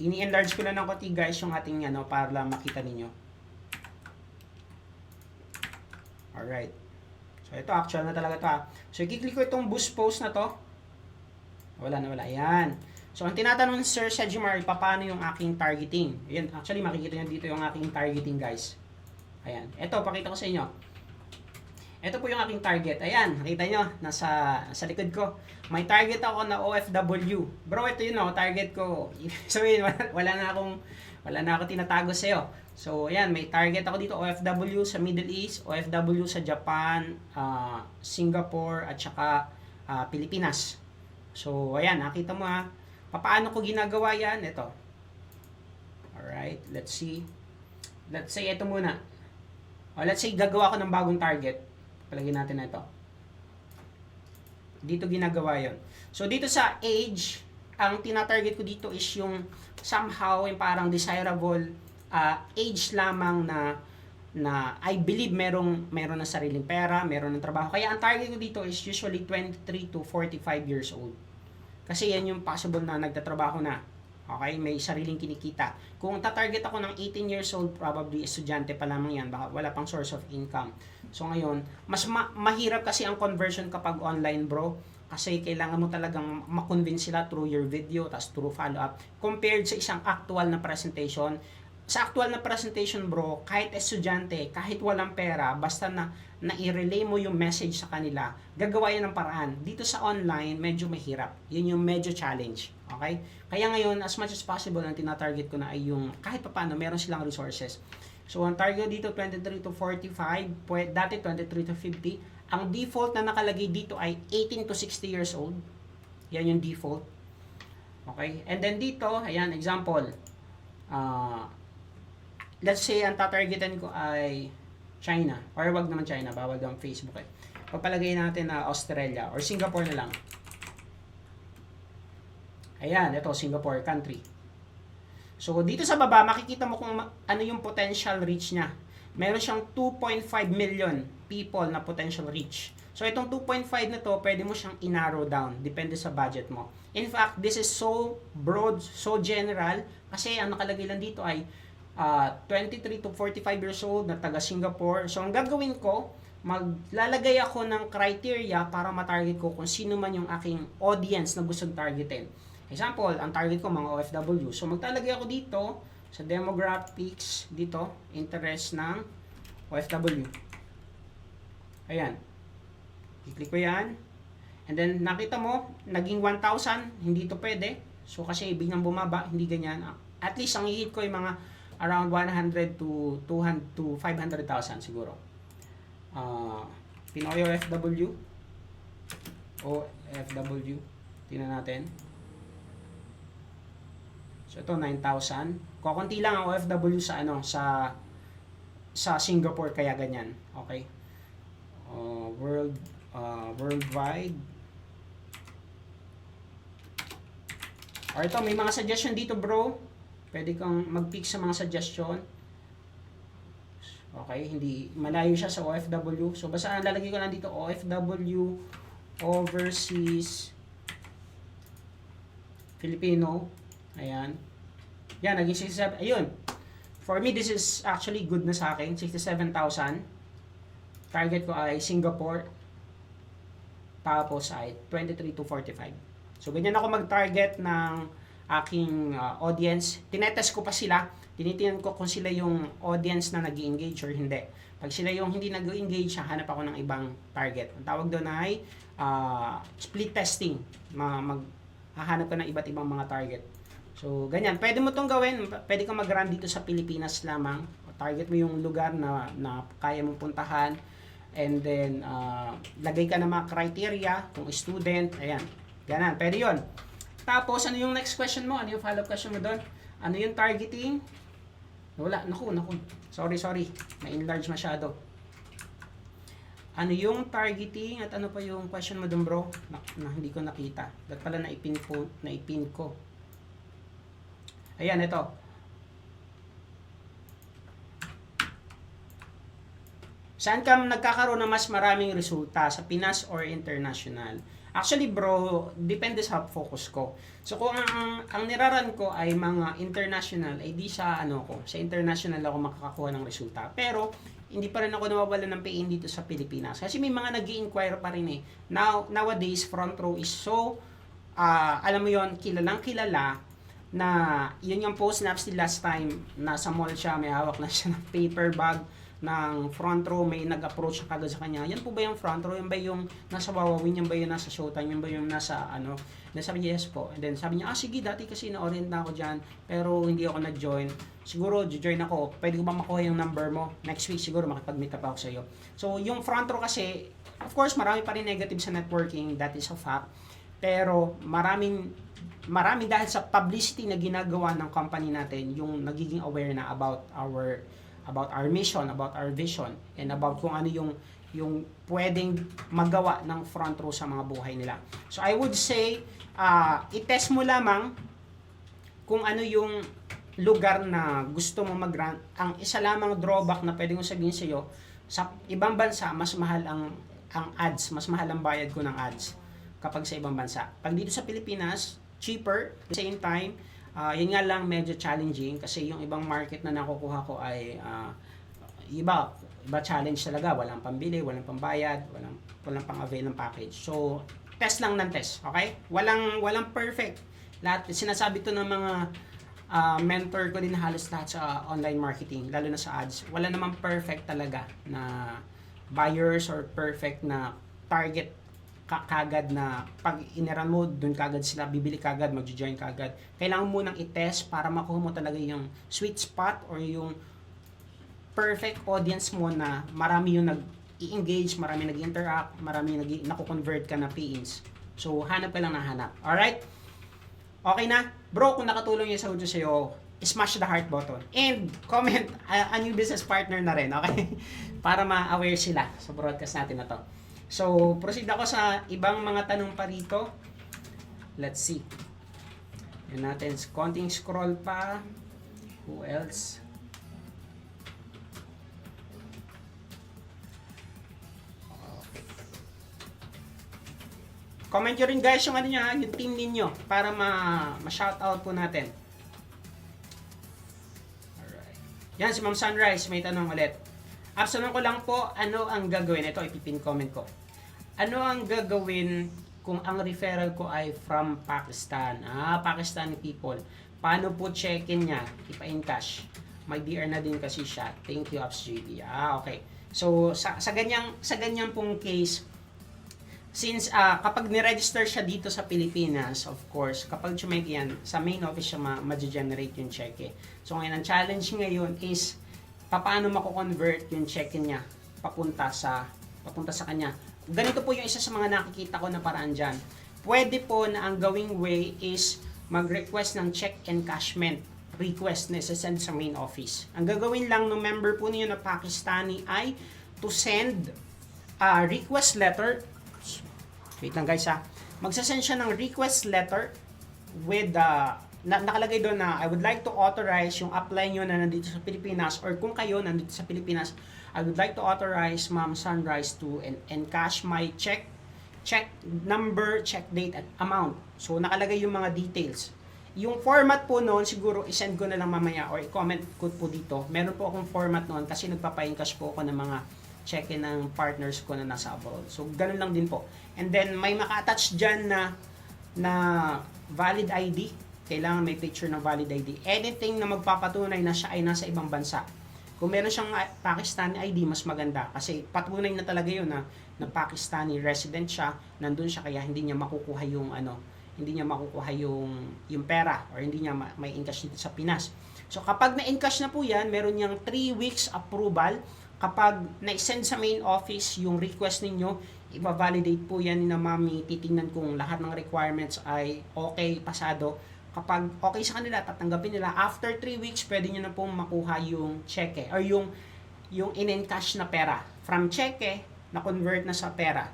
Ini-enlarge ko lang ng konti, guys, yung ating para lang makita ninyo. Alright. So, ito, actual na talaga ito. So, i-click ko itong boost post na to. Wala. Ayan. So, ang tinatanong ni Sir Sajimar, paano yung aking targeting? Ayan, actually, makikita nyo dito yung aking targeting, guys. Ayan. Ito, pakita ko sa inyo. Ito po yung aking target. Ayan, nakita nyo, nasa likod ko. May target ako na OFW. Bro, ito yun target ko. Sabihin, wala na ako tinatago sa'yo. So, ayan, may target ako dito, OFW sa Middle East, OFW sa Japan, Singapore, at saka Pilipinas. So, ayan, nakita mo paano ko ginagawa yan? Ito. Alright, let's see. Let's say, ito muna. Let's say, gagawa ko ng bagong target. Palagyan natin na ito. Dito ginagawa yon. So, dito sa age, ang tinatarget ko dito is yung somehow yung parang desirable age lamang na I believe meron na sariling pera, meron ng trabaho. Kaya ang target ko dito is usually 23 to 45 years old. Kasi yan yung possible na nagtatrabaho na. Okay, may sariling kinikita. Kung tatarget ako ng 18 years old, probably estudyante pa lamang yan, baka wala pang source of income. So ngayon, mas mahirap kasi ang conversion kapag online, bro. Kasi kailangan mo talagang makonvince sila through your video, tas through follow-up. Compared sa isang actual na presentation, sa actual na presentation bro, kahit estudyante, kahit walang pera, basta na i-relay mo yung message sa kanila, gagawa yan ng paraan. Dito sa online, medyo mahirap. Yun yung medyo challenge. Okay? Kaya ngayon, as much as possible, ang tinatarget ko na ay yung kahit paano, meron silang resources. So, ang target dito, 23 to 45. Dati, 23 to 50. Ang default na nakalagay dito ay 18 to 60 years old. Yan yung default. Okay? And then dito, ayan, example. Let's say, ang tatargetan ko ay China. Or wag naman China, bawal daw ang Facebook eh. Pagpalagay natin na Australia or Singapore na lang. Ayan, ito, Singapore country. So, dito sa baba, makikita mo kung ano yung potential reach niya. Meron siyang 2.5 million people na potential reach. So, itong 2.5 na to, pwede mo siyang i-narrow down. Depende sa budget mo. In fact, this is so broad, so general, kasi ang nakalagay lang dito ay 23 to 45 years old na taga Singapore. So, ang gagawin ko, maglalagay ako ng criteria para matarget ko kung sino man yung aking audience na gusto targetin. Example, ang target ko mga OFW. So, maglalagay ako dito sa demographics, dito, interest ng OFW. Ayan. I-click ko yan. And then, nakita mo, naging 1,000, hindi to pwede. So, kasi biglang bumaba, hindi ganyan. At least, ang i-hit ko yung mga around 100 to 200 to 500,000 siguro. Pinoy OFW. OFW. Tingnan natin. So, ito, 9,000. Kukunti lang ang OFW sa, sa Singapore, kaya ganyan. Okay? Worldwide. Or ito, may mga suggestion dito, bro. Pwede kang mag-pick sa mga suggestion. Okay, hindi malayo siya sa OFW. So, basta ang lalagay ko lang dito, OFW, Overseas, Filipino. Ayan. Yan, naging 67. Ayun. For me, this is actually good na sa akin. 67,000. Target ko ay Singapore. Tapos ay 23 to 45. So, ganyan ako mag-target ng aking audience. Tinetest ko pa sila. Tinitingnan ko kung sila yung audience na nag-engage or hindi. Pag sila yung hindi nag-engage, hanap ako ng ibang target. Ang tawag doon ay split testing. Hahanap ka ng iba't ibang mga target. So, ganyan. Pwede mo itong gawin. Pwede kang mag-run dito sa Pilipinas lamang. Target mo yung lugar na kaya mong puntahan. And then, lagay ka ng mga criteria. Kung student, ayan. Ganyan. Pwede yun. Tapos, ano yung next question mo? Ano yung follow-up question mo doon? Ano yung targeting? Wala. Naku. Sorry. Na-enlarge masyado. Ano yung targeting at ano pa yung question mo doon, bro? Na hindi ko nakita. Dapat pala naipin ko. Ayan, ito. Saan ka nagkakaroon ng mas maraming resulta? Sa Pinas or international? Actually, bro, depende sa focus ko. So, kung ang niraran ko ay mga international, ay di sa sa international ako makakakuha ng resulta. Pero, hindi pa rin ako nawawala ng pain dito sa Pilipinas. Kasi may mga nag-i-inquire pa rin eh. Nowadays, front row is so, alam mo yon, kilalang kilala, na yun yung post naps last time, nasa mall siya, may hawak na siya ng paper bag, ng front row, may nag-approach kagad sa kanya. Yan po ba yung front row? Yan ba yung nasa Wawawin? Yan ba yung nasa Showtime? Yan ba yung nasa Then sabi niya, yes po. And then sabi niya, sige, dati kasi na-orient na ako dyan, pero hindi ako nag-join. Siguro, join ako. Pwede ko ba makuha yung number mo? Next week siguro, makipag-meet up ako sa iyo. So, yung front row kasi, of course, marami pa rin negative sa networking. That is a fact. Pero, marami dahil sa publicity na ginagawa ng company natin, yung nagiging aware na about our mission, about our vision, and about kung ano yung pwedeng magawa ng front row sa mga buhay nila. So I would say, i-test mo lamang kung ano yung lugar na gusto mo mag-run. Ang isa lamang drawback na pwedeng kong sabihin sa iyo, sa ibang bansa, mas mahal ang ads, mas mahal ang bayad ko ng ads kapag sa ibang bansa. Pag dito sa Pilipinas, cheaper, at the same time, yun nga lang medyo challenging kasi yung ibang market na nakukuha ko ay iba challenge talaga, walang pambili, walang pambayad, walang pang-avail ng package. So, test lang ng test, okay? Walang perfect. Lahat sinasabi to ng mga mentor ko din halos lahat sa online marketing, lalo na sa ads. Wala namang perfect talaga na buyers or perfect na target kagad na pag iniran mo, dun kagad sila, bibili kagad, mag-join kagad. Kailangan mo nang i-test para makuha mo talaga yung sweet spot or yung perfect audience mo na marami yung nag-i-engage, marami nag-interact, marami nako-convert ka na pay-ins. So, hanap ka lang ng hanap. Alright? Okay na? Bro, kung nakatulong yung sa audio sa'yo, smash the heart button. And comment a new business partner na rin, okay? Para ma-aware sila sa broadcast natin na to. So, proceed ako sa ibang mga tanong pa rito. Let's see. Yan natin, konting scroll pa. Who else? Comment nyo rin guys yung ano nyo, yung team ninyo para ma-shoutout po natin. Alright. Yan, si Ma'am Sunrise, may tanong ulit. Absanon ko lang po, ano ang gagawin? Ito, ipipin comment ko. Ano ang gagawin kung ang referral ko ay from Pakistan? Pakistani people. Paano po check-in niya? Ipa-in cash. May DR na din kasi siya. Thank you, Ops JD. Okay. So, sa ganyang pong case, since kapag ni-register siya dito sa Pilipinas, of course, kapag chumeki yan, sa main office siya ma-generate yung cheque. So, ngayon, ang challenge ngayon is, paano mako-convert yung cheque niya papunta sa kanya. Ganito po yung isa sa mga nakikita ko na paraan dyan. Pwede po na ang gawing way is mag-request ng check encashment request na isa-send sa main office. Ang gagawin lang ng member po niyo na Pakistani ay to send a request letter. Wait lang guys ha. Magsasend siya ng request letter with nakalagay doon na I would like to authorize yung apply nyo na nandito sa Pilipinas or kung kayo nandito sa Pilipinas, I would like to authorize Ma'am Sunrise to encash my check number, check date, at amount. So, nakalagay yung mga details. Yung format po noon, siguro isend ko na lang mamaya or i-comment ko po dito. Meron po akong format noon kasi nagpapa-encash po ako ng mga check-in ng partners ko na nasa abroad. So, ganun lang din po. And then, may maka-attach dyan na valid ID. Kailangan may picture ng valid ID. Anything na magpapatunay na siya ay nasa ibang bansa. Kung meron siyang Pakistani ID, mas maganda. Kasi patunay na talaga yun na Pakistani resident siya, nandun siya, kaya hindi niya makukuha yung yung pera or hindi niya may encash dito sa Pinas. So kapag na-encash na po yan, meron niyang 3 weeks approval. Kapag na-send sa main office yung request ninyo, i-validate po yan na mami, titingnan kung lahat ng requirements ay okay, pasado. Kapag okay sa kanila, tatanggapin nila. After 3 weeks, pwede nyo na pong makuha yung cheque or yung in-encash na pera. From cheque, na-convert na sa pera.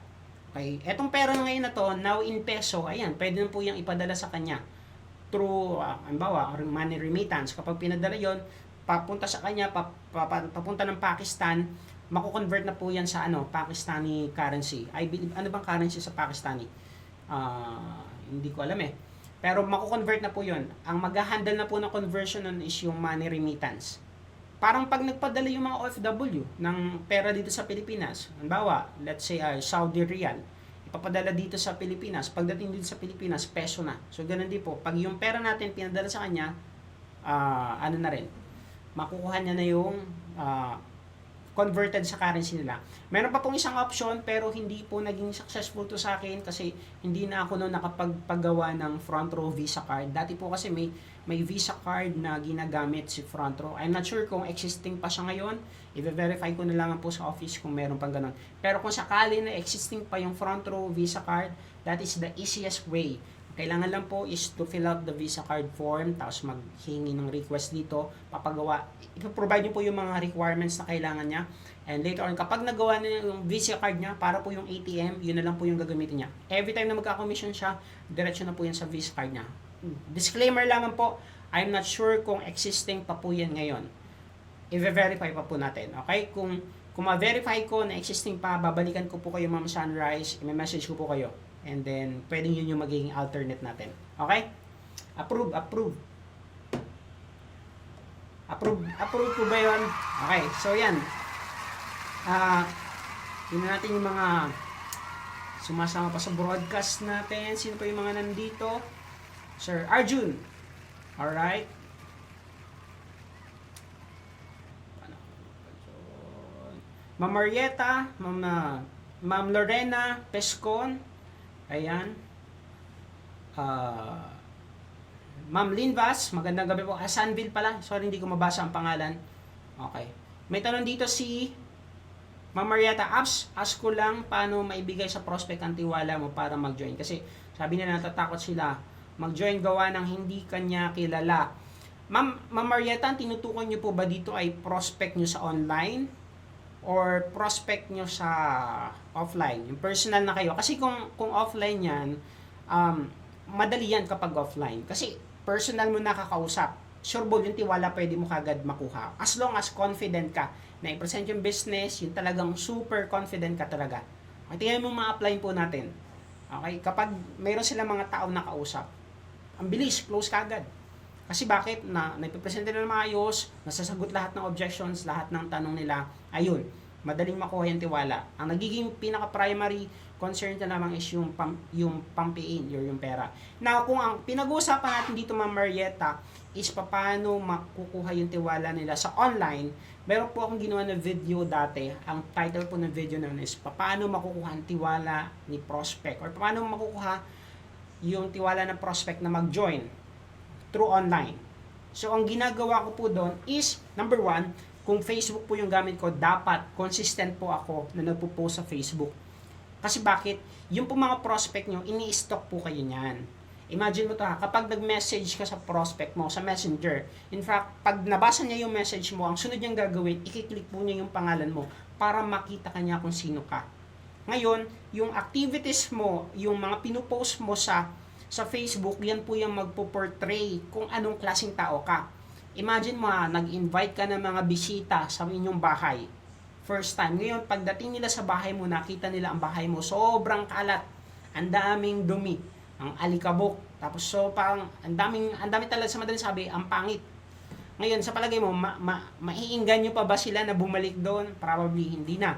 Okay? Etong pera na ngayon na to, now in peso, ayan, pwede na po yung ipadala sa kanya through, halimbawa, money remittance. Kapag pinadala yon, papunta sa kanya, papunta ng Pakistan, mako-convert na po yan sa Pakistani currency. I believe, ano bang currency sa Pakistani? Hindi ko alam eh. Pero mako-convert na po yun. Ang mag-handle na po ng conversion nun is yung money remittance. Parang pag nagpadala yung mga OFW ng pera dito sa Pilipinas, halimbawa, let's say Saudi Riyal, ipapadala dito sa Pilipinas, pagdating dito sa Pilipinas, peso na. So, ganun din po. Pag yung pera natin pinadala sa kanya, na rin, makukuha niya na yung converted sa currency nila. Meron pa pong isang option pero hindi po naging successful to sa akin kasi hindi na ako noon nakapagpagawa ng front row Visa card. Dati po kasi may Visa card na ginagamit si front row. I'm not sure kung existing pa siya ngayon. I-verify ko na lang po sa office kung meron pang ganun. Pero kung sakali na existing pa yung front row Visa card, that is the easiest way. Kailangan lang po is to fill out the Visa card form, tapos maghingi ng request dito, papagawa. Ipoprovide niyo po yung mga requirements na kailangan niya. And later on, kapag nagawa na yung Visa card niya, para po yung ATM, yun na lang po yung gagamitin niya. Every time na magka-commission siya, diretso na po yan sa Visa card niya. Disclaimer lang po, I'm not sure kung existing pa po yan ngayon. I-verify pa po natin. Okay? Kung ma-verify ko na existing pa, babalikan ko po kayo, Ma'am Sunrise, i-message ko po kayo. And then, pwedeng yun yung magiging alternate natin. Okay? Approve po ba yun? Okay, so yan. Tingnan natin yung mga sumasama pa sa broadcast natin. Sino pa yung mga nandito? Sir Arjun. Alright. Ma'am Marieta, Ma'am Lorena Pescon, ayan. Ah, Ma'am Linvas, magandang gabi po. Sanville pala, sorry hindi ko mabasa ang pangalan. Okay. May tanong dito si Ma'am Marieta, ask ko lang paano maibigay sa prospect ang tiwala mo para mag-join. Kasi sabi nila natatakot sila mag-join gawa ng hindi kanya kilala. Ma'am Marieta, ang tinutukoy niyo po ba dito ay prospect niyo sa online or prospect nyo sa offline? Yung personal na kayo. Kasi kung offline yan, madali yan kapag offline. Kasi personal mo nakakausap. Sure ball, yung tiwala pwede mo kagad makuha. As long as confident ka na i-present yung business, yung talagang super confident ka talaga. Okay, tingnan mo ma-apply po natin. Okay, kapag mayroon silang mga tao na kausap, ang bilis, close kagad. Kasi bakit? Naipipresent nila ng maayos, nasasagot lahat ng objections, lahat ng tanong nila, ayun, madaling makuha yung tiwala. Ang nagiging pinaka-primary concern na naman is yung pampiin, yung pera. Now, kung ang pinag-uusapan natin dito, Ma'am Marieta, is paano makukuha yung tiwala nila sa online, meron po akong ginawa na video dati. Ang title po ng video na is paano makukuha ang tiwala ni prospect or paano makukuha yung tiwala ng prospect na mag-join through online. So, ang ginagawa ko po doon is, number one, kung Facebook po yung gamit ko, dapat consistent po ako na nagpo-post sa Facebook. Kasi bakit? Yung po mga prospect nyo, ini-stock po kayo niyan. Imagine mo to ha, kapag nag-message ka sa prospect mo, sa messenger, in fact, pag nabasa niya yung message mo, ang sunod niyang gagawin, i-click po niya yung pangalan mo para makita kanya kung sino ka. Ngayon, yung activities mo, yung mga pinupost mo sa Facebook, yan po yung magpo-portray kung anong klaseng tao ka. Imagine mo ha, nag-invite ka ng mga bisita sa inyong bahay. First time. Ngayon, pagdating nila sa bahay mo, nakita nila ang bahay mo, sobrang kalat. Ang daming dumi. Ang alikabok. Tapos so parang ang dami talaga sa madaling sabi, ang pangit. Ngayon, sa palagay mo, maiinggan nyo pa ba sila na bumalik doon? Probably hindi na.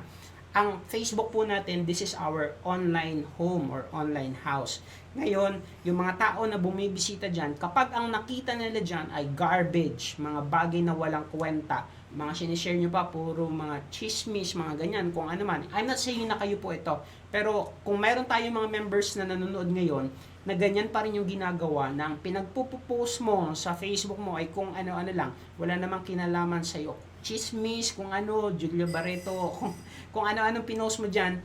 Ang Facebook po natin, this is our online home or online house. Ngayon, yung mga tao na bumibisita dyan, kapag ang nakita nila dyan ay garbage, mga bagay na walang kwenta, mga sinishare nyo pa, puro mga chismis, mga ganyan, kung ano man. I'm not saying na kayo po ito, pero kung mayroon tayong mga members na nanonood ngayon, na ganyan pa rin yung ginagawa ng pinagpupost mo sa Facebook mo ay kung ano-ano lang, wala namang kinalaman sa'yo. Chismis, kung ano, Julio Barreto, kung ano-anong pinost mo dyan,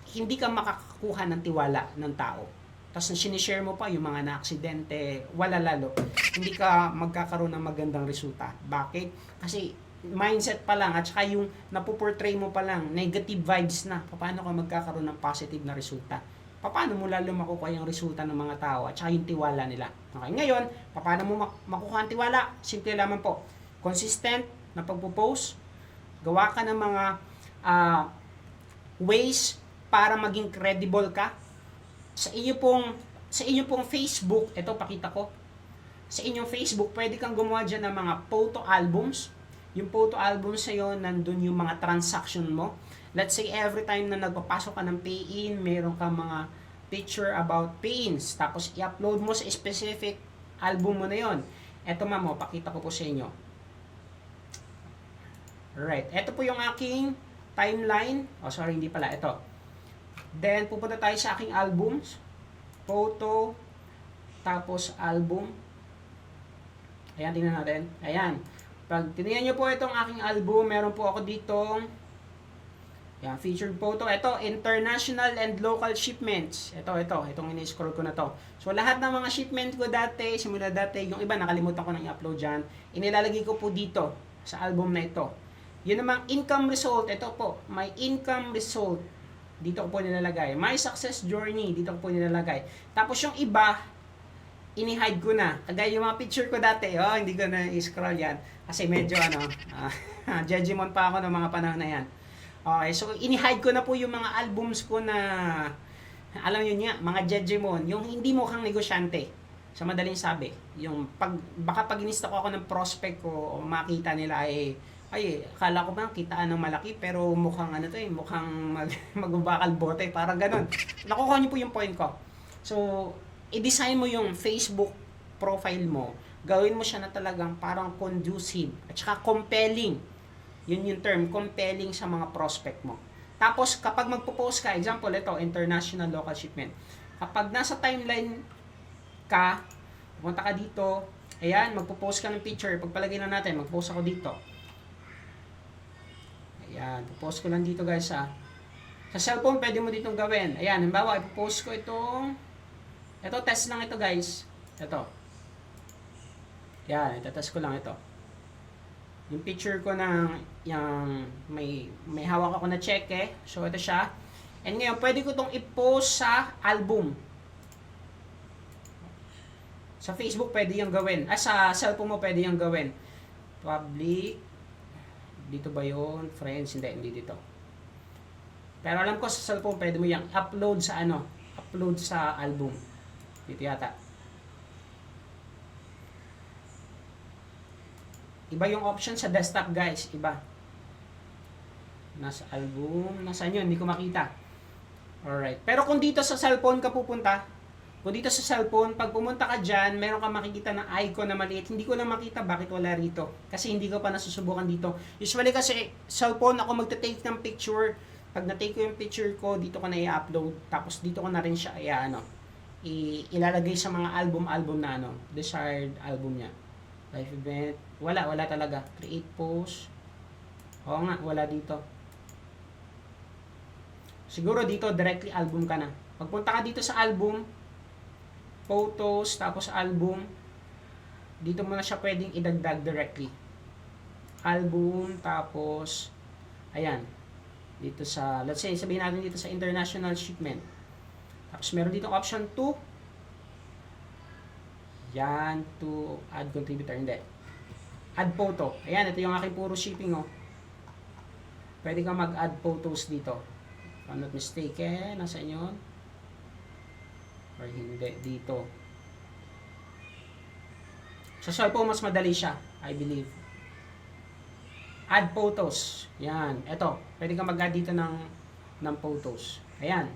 hindi ka makakakuha ng tiwala ng tao. Tapos sinishare mo pa yung mga na-aksidente, wala lalo. Hindi ka magkakaroon ng magandang resulta. Bakit? Kasi mindset pa lang at saka yung napoportray mo pa lang, negative vibes na. Paano ka magkakaroon ng positive na resulta? Paano mo lalo makukuha yung resulta ng mga tao at saka yung tiwala nila? Okay, ngayon, paano mo makukuha ang tiwala? Simple lamang po. Consistent na pagpo-post, gawa ka ng mga ways para maging credible ka. Sa inyo pong Facebook, ito pakita ko. Sa inyong Facebook, pwede kang gumawa dyan ng mga photo albums. Yung photo albums sa iyo, nandun yung mga transaction mo. Let's say every time na nagpapasok ka ng pay-in, meron kang mga picture about pay-ins. Tapos i-upload mo sa specific album mo na yon. Ito ma'am, pakita ko po sa inyo. Alright, ito po yung aking timeline. Oh, sorry, hindi pala. Ito. Then, pupunta tayo sa aking albums. Photo. Tapos, album. Ayan, tingnan natin. Ayan. Pag tinignan nyo po itong aking album, meron po ako ditong yan, featured photo. Ito, international and local shipments. Itong ini-scroll ko na to. So, lahat ng mga shipment ko dati, simula dati, yung iba nakalimutan ko nang i-upload dyan, inilalagay ko po dito sa album na ito. Yun namang income result, ito po, may income result. Dito ko po nilalagay. My success journey, dito ko po nilalagay. Tapos yung iba, ini-hide ko na. Kagaya yung mga picture ko dati, hindi ko na i-scroll yan. Kasi medyo judgment pa ako ng mga panahon na yan. Okay, so ini-hide ko na po yung mga albums ko na, alam nyo niya, mga judgment, yung hindi mukhang negosyante. Sa madaling sabi, yung baka pag in-stock ako ng prospect ko, o makita nila ay, akala ko ba kitaan ng malaki pero mukhang mukhang magbabakal bote, parang ganun. Nakukuha niyo po yung point ko. So, i-design mo yung Facebook profile mo, gawin mo siya na talagang parang conducive at saka compelling. Yun yung term, compelling sa mga prospect mo. Tapos, kapag magpo-post ka, example, ito, international local shipment. Kapag nasa timeline ka, pumunta ka dito, ayan, magpo-post ka ng picture, pagpalagay na natin, mag-post ako dito. Ayan, po-post ko lang dito guys ha. Sa cellphone, pwede mo ditong gawin. Ayan, halimbawa, ipo-post ko itong, ito, test lang ito guys. Ito. Ayan, itatest ko lang ito. Yung picture ko ng yung may hawak ako na cheque. So ito siya. And ngayon pwede ko tong i-post sa album. Sa Facebook pwede yung gawin. Sa cellphone mo pwede yung gawin. Public. Dito ba yun? Friends, hindi dito. Pero alam ko sa cellphone pwede mo yung upload sa ano? Upload sa album. Dito yata. Iba yung option sa desktop guys, iba. Nasa album, nasaan yun? Hindi ko makita. Alright. Pero kung dito sa cellphone ka pupunta, kung dito sa cellphone, pag pumunta ka dyan, meron ka makikita ng icon na maliit. Hindi ko lang makita bakit wala rito. Kasi hindi ko pa nasusubukan dito. Usually kasi cellphone ako magte-take ng picture. Pag na-take ko yung picture ko, dito ko na i-upload. Tapos dito ko na rin siya ilalagay sa mga album na desired album niya. Live event. Wala talaga. Create post. Oo nga, wala dito. Siguro dito, directly album ka na. Pagpunta ka dito sa album, photos, tapos album, dito mo na siya pwedeng idagdag directly. Album, tapos, ayan. Dito sa, let's say, sabihin natin dito sa international shipment. Tapos meron dito option 2. Yan, to add contributor, hindi. Add photo. Ayan, ito yung aking puro shipping, oh. Pwede ka mag-add photos dito. If I'm not mistaken, nasa inyo? Or hindi, dito. Sa cellphone, mas madali siya, I believe. Add photos. Yan, ito. Pwede ka mag-add dito ng photos. Ayan.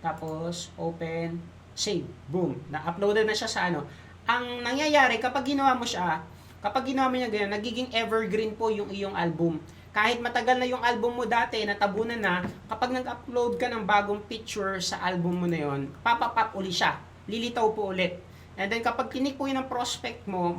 Tapos, open, save. Boom. Na-uploaded na siya sa ano. Ang nangyayari, kapag ginawa mo niya ganyan, nagiging evergreen po yung iyong album. Kahit matagal na yung album mo dati, natabunan na, kapag nag-upload ka ng bagong picture sa album mo na yon, papapap uli siya. Lilitaw po ulit. And then kapag kinik po yun ng prospect mo,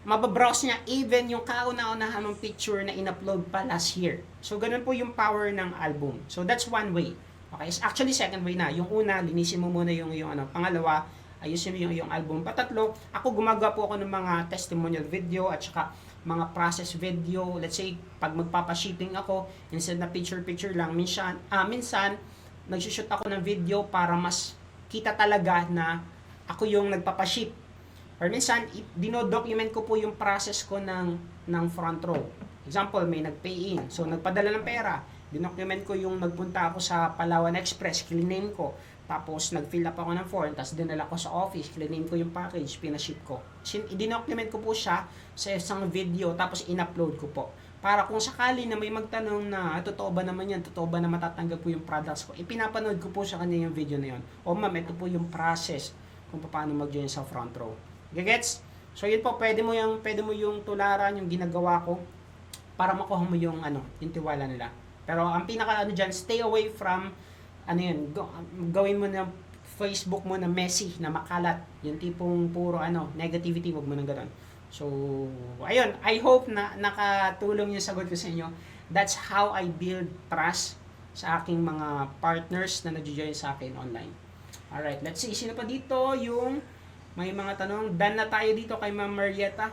mababrowse niya even yung kauna-unahan ng picture na in-upload pa last year. So, ganun po yung power ng album. So, that's one way. Okay, actually second way na. Yung una, linisin mo muna yung pangalawa, ayusin mo yung album. Patatlo, ako gumagawa po ako ng mga testimonial video at saka mga process video. Let's say, pag magpapa-shipping ako, instead na picture-picture lang, minsan nagsushoot ako ng video para mas kita talaga na ako yung nagpapa-ship. Or minsan, dinodocument ko po yung process ko ng front row. Example, may nag-pay in. So, nagpadala ng pera. Dinocument ko yung nagpunta ako sa Palawan Express, clean ko. Tapos, nag-fill up ako ng form, tapos dinala ko sa office, clean ko yung package, pinaship ko. I-document ko po siya sa isang video, tapos in-upload ko po. Para kung sakali na may magtanong na, totoo ba naman yan, totoo ba na matatanggap ko yung products ko, ipinapanood ko po sa kanya yung video na yun. O ma'am, ito po yung process kung paano mag-join sa front row. Gets? So, yun po, pwede mo yung tularan, yung ginagawa ko, para makuha mo yung tiwala nila. Pero ang pinaka dyan, stay away from gawin mo na Facebook mo na messy, na makalat, yung tipong puro negativity, wag mo nang ganoon. So, ayun, I hope na nakatulong yung sagot ko sa inyo. That's how I build trust sa aking mga partners na nag-join sa akin online. Alright, let's see, sino pa dito yung may mga tanong. Done na tayo dito kay Ma'am Marietta.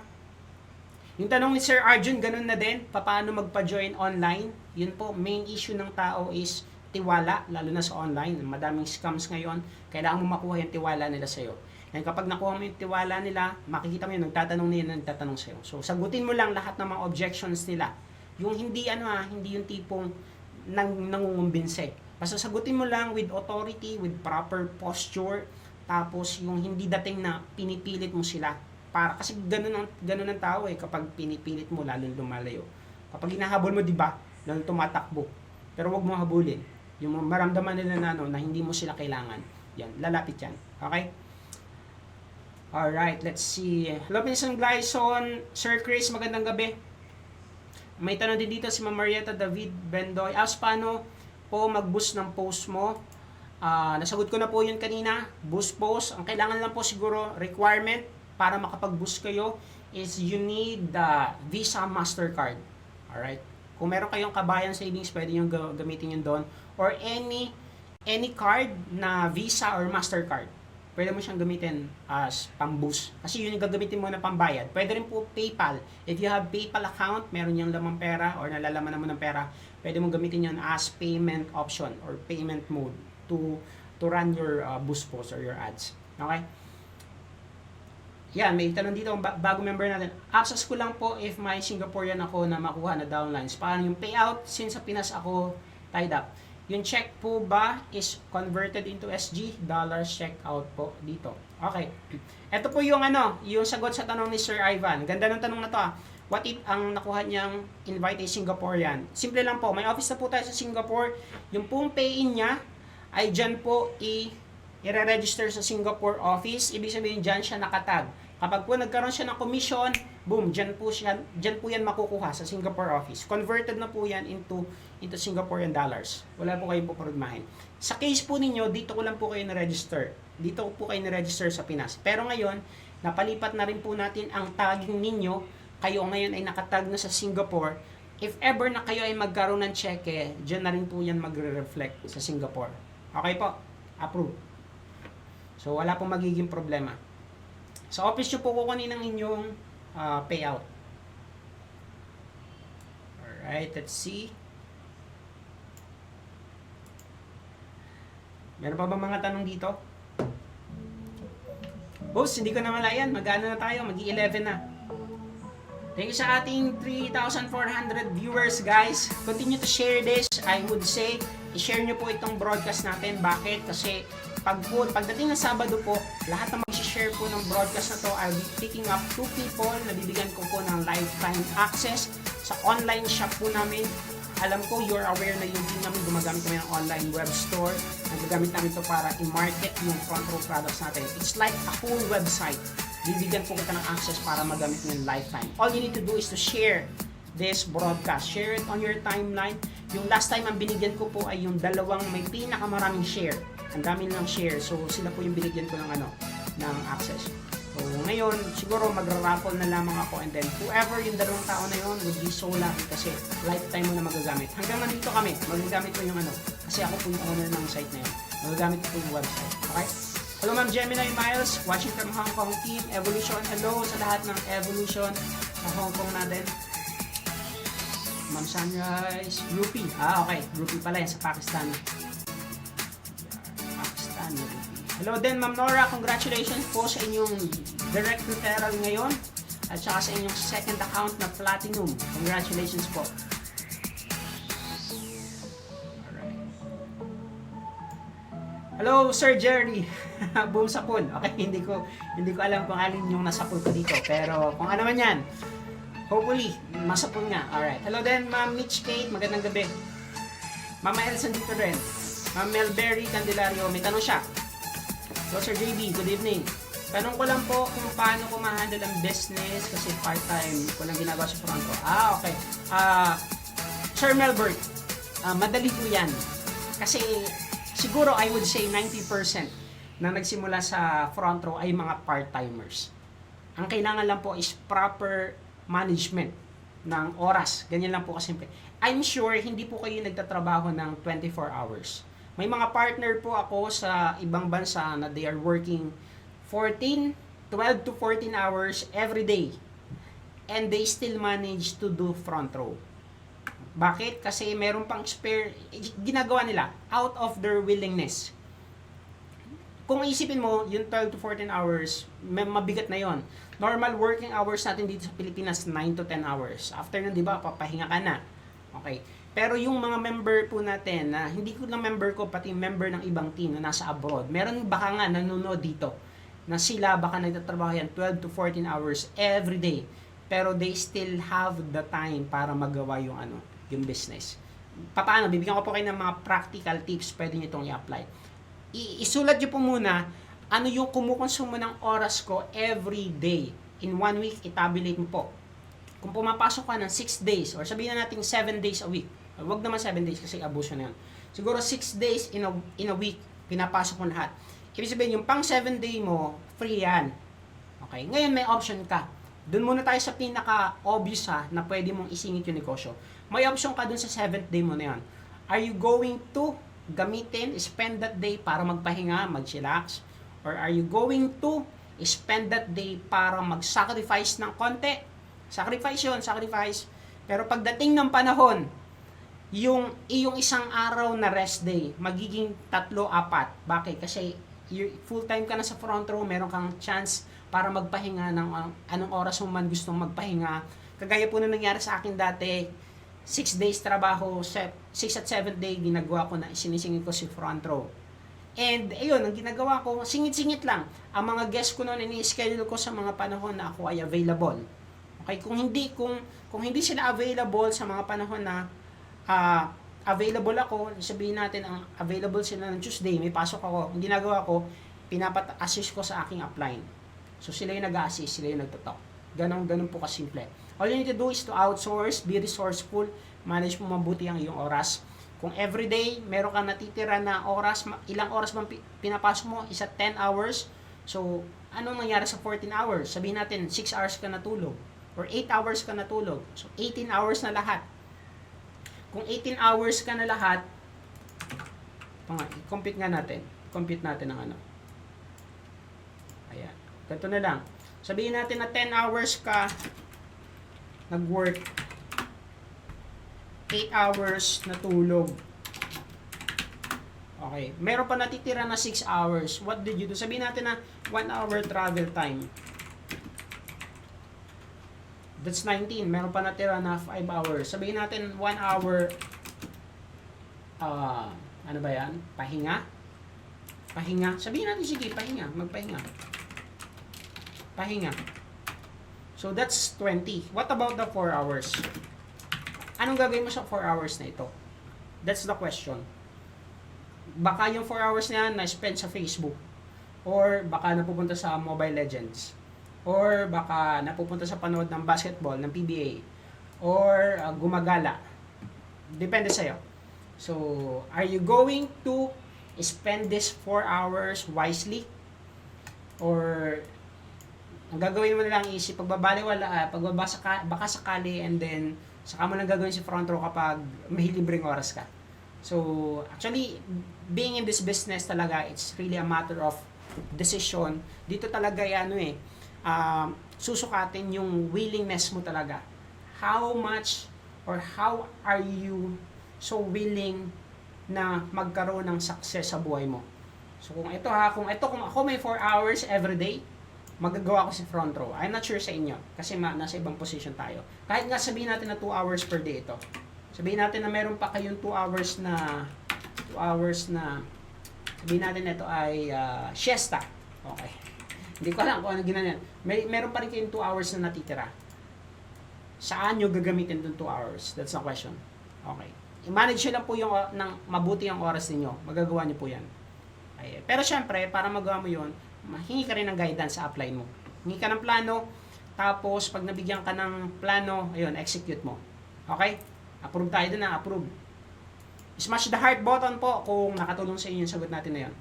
Yung tanong ni Sir Arjun, ganun na din, paano magpa-join online? Yun po, main issue ng tao is tiwala, lalo na sa online. Madaming scams ngayon, kailangan mo makuha yung tiwala nila sa'yo. And kapag nakuha mo yung tiwala nila, makikita mo yun, nagtatanong sa'yo. So, sagutin mo lang lahat ng mga objections nila. Yung hindi yung tipong nangungumbinse. Basta sagutin mo lang with authority, with proper posture, tapos yung hindi dating na pinipilit mo sila. Kasi ganun ang tao kapag pinipilit mo, lalong lumalayo. Kapag hinahabol mo, di ba, lalong tumatakbo. Pero wag mo habulin. Yung maramdaman nila na hindi mo sila kailangan. Yan, lalapit yan. Okay? Alright, let's see. Hello, Pinsan Glyson. Sir Chris, magandang gabi. May tanong din dito si Ma'am Marietta David Bendoy. Paano po mag-boost ng post mo? Nasagot ko na po yun kanina. Boost post. Ang kailangan lang po siguro, requirement para makapag-boost kayo is you need the Visa Mastercard. Alright? Kung meron kayong Kabayan Savings, pwede nyo gamitin yun doon. Or any card na Visa or Mastercard. Pwede mo siyang gamitin as pang-boost. Kasi yun yung gagamitin mo na pambayad. Pwede rin po PayPal. If you have PayPal account, meron yung lamang pera or nalalaman naman ng pera, pwede mo gamitin yun as payment option or payment mode to run your boost post or your ads. Okay? Yan, may tanong dito, bago member natin. Access ko lang po if may Singaporean ako na makuha na downlines. Paano yung payout since sa Pinas ako tied up? Yung check po ba is converted into SG? Dollars check out po dito. Okay. Ito po yung yung sagot sa tanong ni Sir Ivan. Ganda ng tanong na to What if ang nakuha niyang invite ay Singaporean? Simple lang po. May office na po tayo sa Singapore. Yung pong pay-in niya ay dyan po i-register sa Singapore office. Ibig sabihin dyan siya nakatag. Kapag po nagkaroon siya ng commission, boom, dyan po yan makukuha sa Singapore office. Converted na po yan into Singaporean dollars. Wala po kayong pupormahin. Sa case po ninyo, dito ko lang po kayo na-register. Dito po kayo na-register sa Pinas. Pero ngayon, napalipat na rin po natin ang tagging ninyo. Kayo ngayon ay nakatag na sa Singapore. If ever na kayo ay magkaroon ng cheque, dyan na rin po yan magre-reflect sa Singapore. Okay po? Approve. So, wala pong magiging problema. Sa office nyo po kukunin ang inyong payout. Alright, let's see. Meron pa ba mga tanong dito? Boss, hindi ko na malayan. Mag-ano na tayo? Mag-11 na. Thank you sa ating 3,400 viewers, guys. Continue to share this. I would say, i-share nyo po itong broadcast natin. Bakit? Kasi pagdating ng Sabado po, lahat na mag-share po ng broadcast na to, I'll be picking up 2 people na bibigyan ko po ng lifetime access sa online shop po namin. Alam ko, you're aware na yung team namin gumagamit kami ng online web store. Nagagamit namin to para i-market yung front row products natin. It's like a whole website. Bibigyan po kita ng access para magamit nyo yung lifetime. All you need to do is to share this broadcast. Share it on your timeline. Yung last time ang binigyan ko po ay yung dalawang may pinakamaraming share. Ang dami nilang share. So sila po yung binigyan ko ng ng access. So ngayon, siguro magra-raffle na lamang ako and then whoever yung dalawang tao na yun would be so lucky kasi lifetime mo na magagamit. Hanggang nandito kami, magagamit ko yung kasi ako po yung owner ng site na yun. Magagamit ko yung website. Okay? Hello Ma'am Gemini Miles, watching from Hong Kong team, Evolution. Hello sa lahat ng Evolution sa Hong Kong natin. Ma'am Sunrise, Rupi. Okay, Rupi pala yan sa Pakistan. Pakistan, Rupi. Hello din Ma'am Nora, congratulations po sa inyong direct referral ngayon at saka sa inyong second account na Platinum. Congratulations po. Alright. Hello Sir Jerry. Boom sapul. Okay, hindi ko alam kung alin yung nasapul ko dito, pero kung ano man yan, hopefully masapul nga. Alright. Hello din Ma'am Mitch Kate, magandang gabi. Mama Elsa dito rin. Ma'am Melberry Candelario, may tanong siya. So, Sir JB, good evening. Tanong ko lang po kung paano ko ma-handle ang business kasi part-time ko lang ginagawa sa Fronto. Okay. Sir Melbert, madali po yan. Kasi siguro I would say 90% na nagsimula sa front row ay mga part-timers. Ang kailangan lang po is proper management ng oras. Ganyan lang po kasimple. I'm sure hindi po kayo nagtatrabaho ng 24 hours. May mga partner po ako sa ibang bansa na they are working 12 to 14 hours every day. And they still manage to do front row. Bakit? Kasi meron pang spare, ginagawa nila out of their willingness. Kung isipin mo, yung 12 to 14 hours, mabigat na yon. Normal working hours natin dito sa Pilipinas, 9 to 10 hours. After nun, di ba, papahinga ka na. Okay. Pero yung mga member po natin na hindi ko lang member ko, pati member ng ibang team na nasa abroad, meron baka nga nanonood dito na sila baka nagtatrabaho yan 12 to 14 hours every day. Pero they still have the time para magawa yung yung business. Paano? Bibigyan ko po kayo ng mga practical tips pwede nyo itong i-apply. Isulat nyo po muna ano yung kumukonsumo ng oras ko every day. In 1 week, itabulate mo po. kung pumapasok ka ng 6 days, or sabihin na natin 7 days a week, wag naman 7 days kasi abuso na yun. Siguro 6 days in a week, pinapasok mo lahat. Ibig sabihin, yung pang 7 day mo, free yan. Okay? Ngayon, may option ka. Doon muna tayo sa pinaka-obvious na pwede mong isingit yung negosyo. May option ka doon sa 7th day mo na yan. Are you going to gamitin, spend that day para magpahinga, mag-chillax? Or are you going to spend that day para mag-sacrifice ng konti? Sacrifice yun, sacrifice. Pero pagdating ng panahon, yung iyong isang araw na rest day, magiging 3-4. Bakit? Kasi full time ka na sa front row, meron kang chance para magpahinga ng anong oras mo man gustong magpahinga. Kagaya po na nangyari sa akin dati, 6 days trabaho, 6 at 7 day ginagawa ko na sinisingit ko si front row. And ayun, ang ginagawa ko, singit-singit lang. Ang mga guests ko noon, ini-schedule ko sa mga panahon na ako ay available. Okay, kung hindi sila available sa mga panahon na available ako, sabihin natin ang available sila ng Tuesday, may pasok ako, ang ginagawa ko, pinapat-assist ko sa aking upline. So sila yung nag-assist, sila yung nagtatalk. Ganun po kasimple. All you need to do is to outsource, be resourceful, manage mo mabuti ang iyong oras. Kung everyday, meron kang natitira na oras, ilang oras bang pinapasok mo? Isa 10 hours. So, anong nangyari sa 14 hours? Sabihin natin, 6 hours ka natulog. Or 8 hours ka natulog. So, 18 hours na lahat. Kung 18 hours ka na lahat, i-compute nga natin. Compute natin ang ano. Ayan. Ganito na lang. Sabihin natin na 10 hours ka nag-work. 8 hours natulog. Okay. Meron pa natitira na 6 hours. What did you do? Sabihin natin na 1 hour travel time. That's 19. Meron pa natira na 5 hours. Sabihin natin 1 hour ano ba yan? Pahinga? Pahinga. Sabihin natin, sige, pahinga. Magpahinga. Pahinga. So, that's 20. What about the 4 hours? Anong gagawin mo sa 4 hours na ito? That's the question. Baka yung 4 hours na yan na-spend sa Facebook. Or baka napupunta sa Mobile Legends. Or baka napupunta sa panood ng basketball, ng PBA. Or gumagala. Depende sa'yo. So, are you going to spend this 4 hours wisely? Or ang gagawin mo na lang is pagbabaliwala, baka sakali, and then saka mo lang gagawin si front row kapag may libreng oras ka. So, actually, being in this business talaga, it's really a matter of decision. Dito talaga yan, susukatin yung willingness mo talaga. How much or how are you so willing na magkaroon ng success sa buhay mo? So, kung ako may 4 hours every day, magagawa ko si front row. I'm not sure sa inyo kasi nasa ibang position tayo. Kahit nga sabihin natin na 2 hours per day ito. Sabihin natin na meron pa kayong 2 hours na sabihin natin na ito ay siesta. Okay. Hindi ko alam kung ano ginanyan. Meron pa rin kayong 2 hours na natitira. Saan nyo gagamitin itong 2 hours? That's the question. Okay. I-manage nyo lang po yung ng mabuti ang oras niyo. Magagawa nyo po yan. Okay. Pero syempre, para magawa mo yun, hingi ka rin ng guidance sa upline mo. Hingi ka ng plano, tapos pag nabigyan ka ng plano, ayun, execute mo. Okay? Approve tayo dun na, approve. Smash the heart button po kung nakatulong sa inyo yung sagot natin na yun.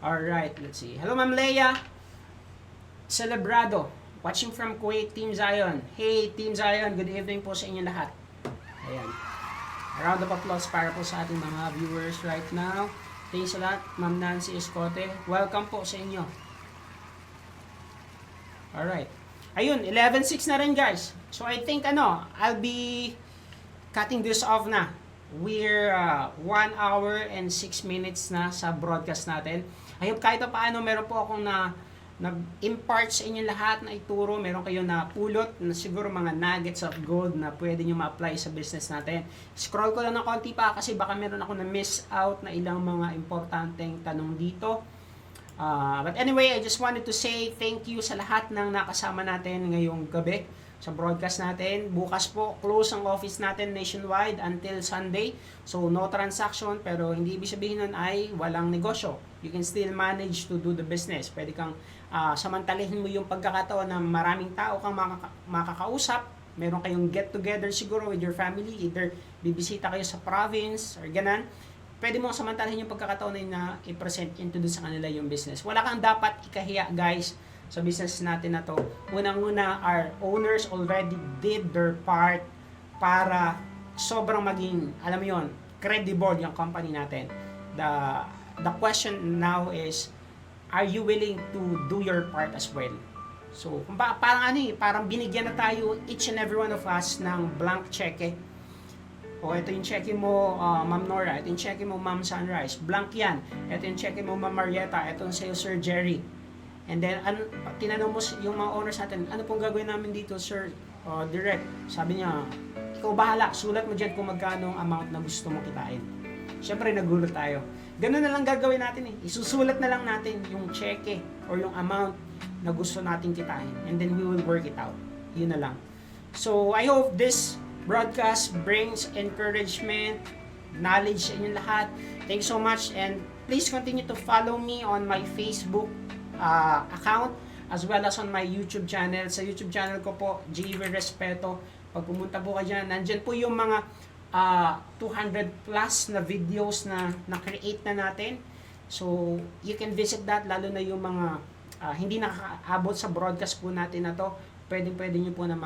Alright, let's see. Hello, Ma'am Leia Celebrado. Watching from Kuwait, Team Zion. Hey, Team Zion, good evening po sa inyo lahat. Ayan. A round of applause para po sa ating mga viewers right now. Thanks a lot, Ma'am Nancy Escote. Welcome po sa inyo. Alright. Ayun, 11:06 na rin, guys. So, I think, I'll be cutting this off na. We're 1 hour and 6 minutes na sa broadcast natin. I hope kahit paano meron po akong nag-impart sa inyo lahat na ituro, meron kayo na pulot na siguro mga nuggets of gold na pwede nyo ma-apply sa business natin. Scroll ko lang ng konti pa kasi baka meron ako na miss out na ilang mga importanteng tanong dito. But anyway, I just wanted to say thank you sa lahat ng nakasama natin ngayong gabi sa broadcast natin. Bukas po, close ang office natin nationwide until Sunday. So, no transaction, pero hindi ibig sabihin nun ay walang negosyo. You can still manage to do the business. Pwede kang samantalahin mo yung pagkakataon na maraming tao kang makakausap, meron kayong get together siguro with your family, either bibisita kayo sa province or ganan, pwede mong samantalahin yung pagkakataon na yun na i-present into dun sa kanila yung business. Wala kang dapat ikahiya, guys, sa business natin na to. Unang-una, our owners already did their part para sobrang maging, alam mo yun, credible yung company natin. The question now is, are you willing to do your part as well? So, parang binigyan na tayo, each and every one of us, ng blank cheque. O, ito yung cheque mo, Ma'am Nora. Ito yung cheque mo, Ma'am Sunrise. Blank yan. Ito yung cheque mo, Ma'am Marietta. Ito yung sa'yo, Sir Jerry. And then, tinanong mo yung mga owners natin, ano pong gagawin namin dito, Sir Direct? Sabi niya, ikaw bahala, sulat mo dyan kung magkano ang amount na gusto mo kitain. Siyempre, nagulat tayo. Ganun na lang gagawin natin eh. Isusulat na lang natin yung cheque or yung amount na gusto natin kitain. And then, we will work it out. Yun na lang. So, I hope this broadcast brings encouragement, knowledge sa inyong lahat. Thank you so much. And please continue to follow me on my Facebook account as well as on my YouTube channel. Sa YouTube channel ko po, JV Respeto. Pag pumunta po ka dyan, nandyan po yung mga 200 plus na videos na na-create na natin. So, you can visit that, lalo na yung mga hindi nakakaabot sa broadcast po natin na to. Pwede nyo po na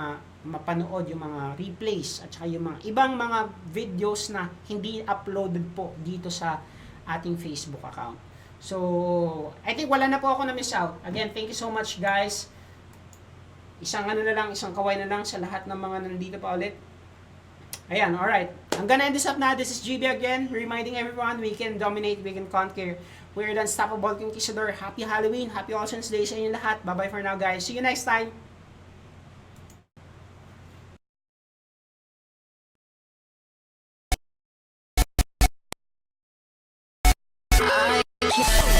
mapanood yung mga replays at saka yung mga ibang mga videos na hindi uploaded po dito sa ating Facebook account. So, I think wala na po ako na-miss out. Again, thank you so much, guys. Isang kaway na lang sa lahat ng mga nandito pa ulit. Ayan, alright. I'm gonna end this up now. This is GB again, reminding everyone we can dominate, we can conquer. We're the unstoppable Conquistador. Happy Halloween, happy All Saints Day sa inyo lahat. Bye-bye for now, guys. See you next time. I can't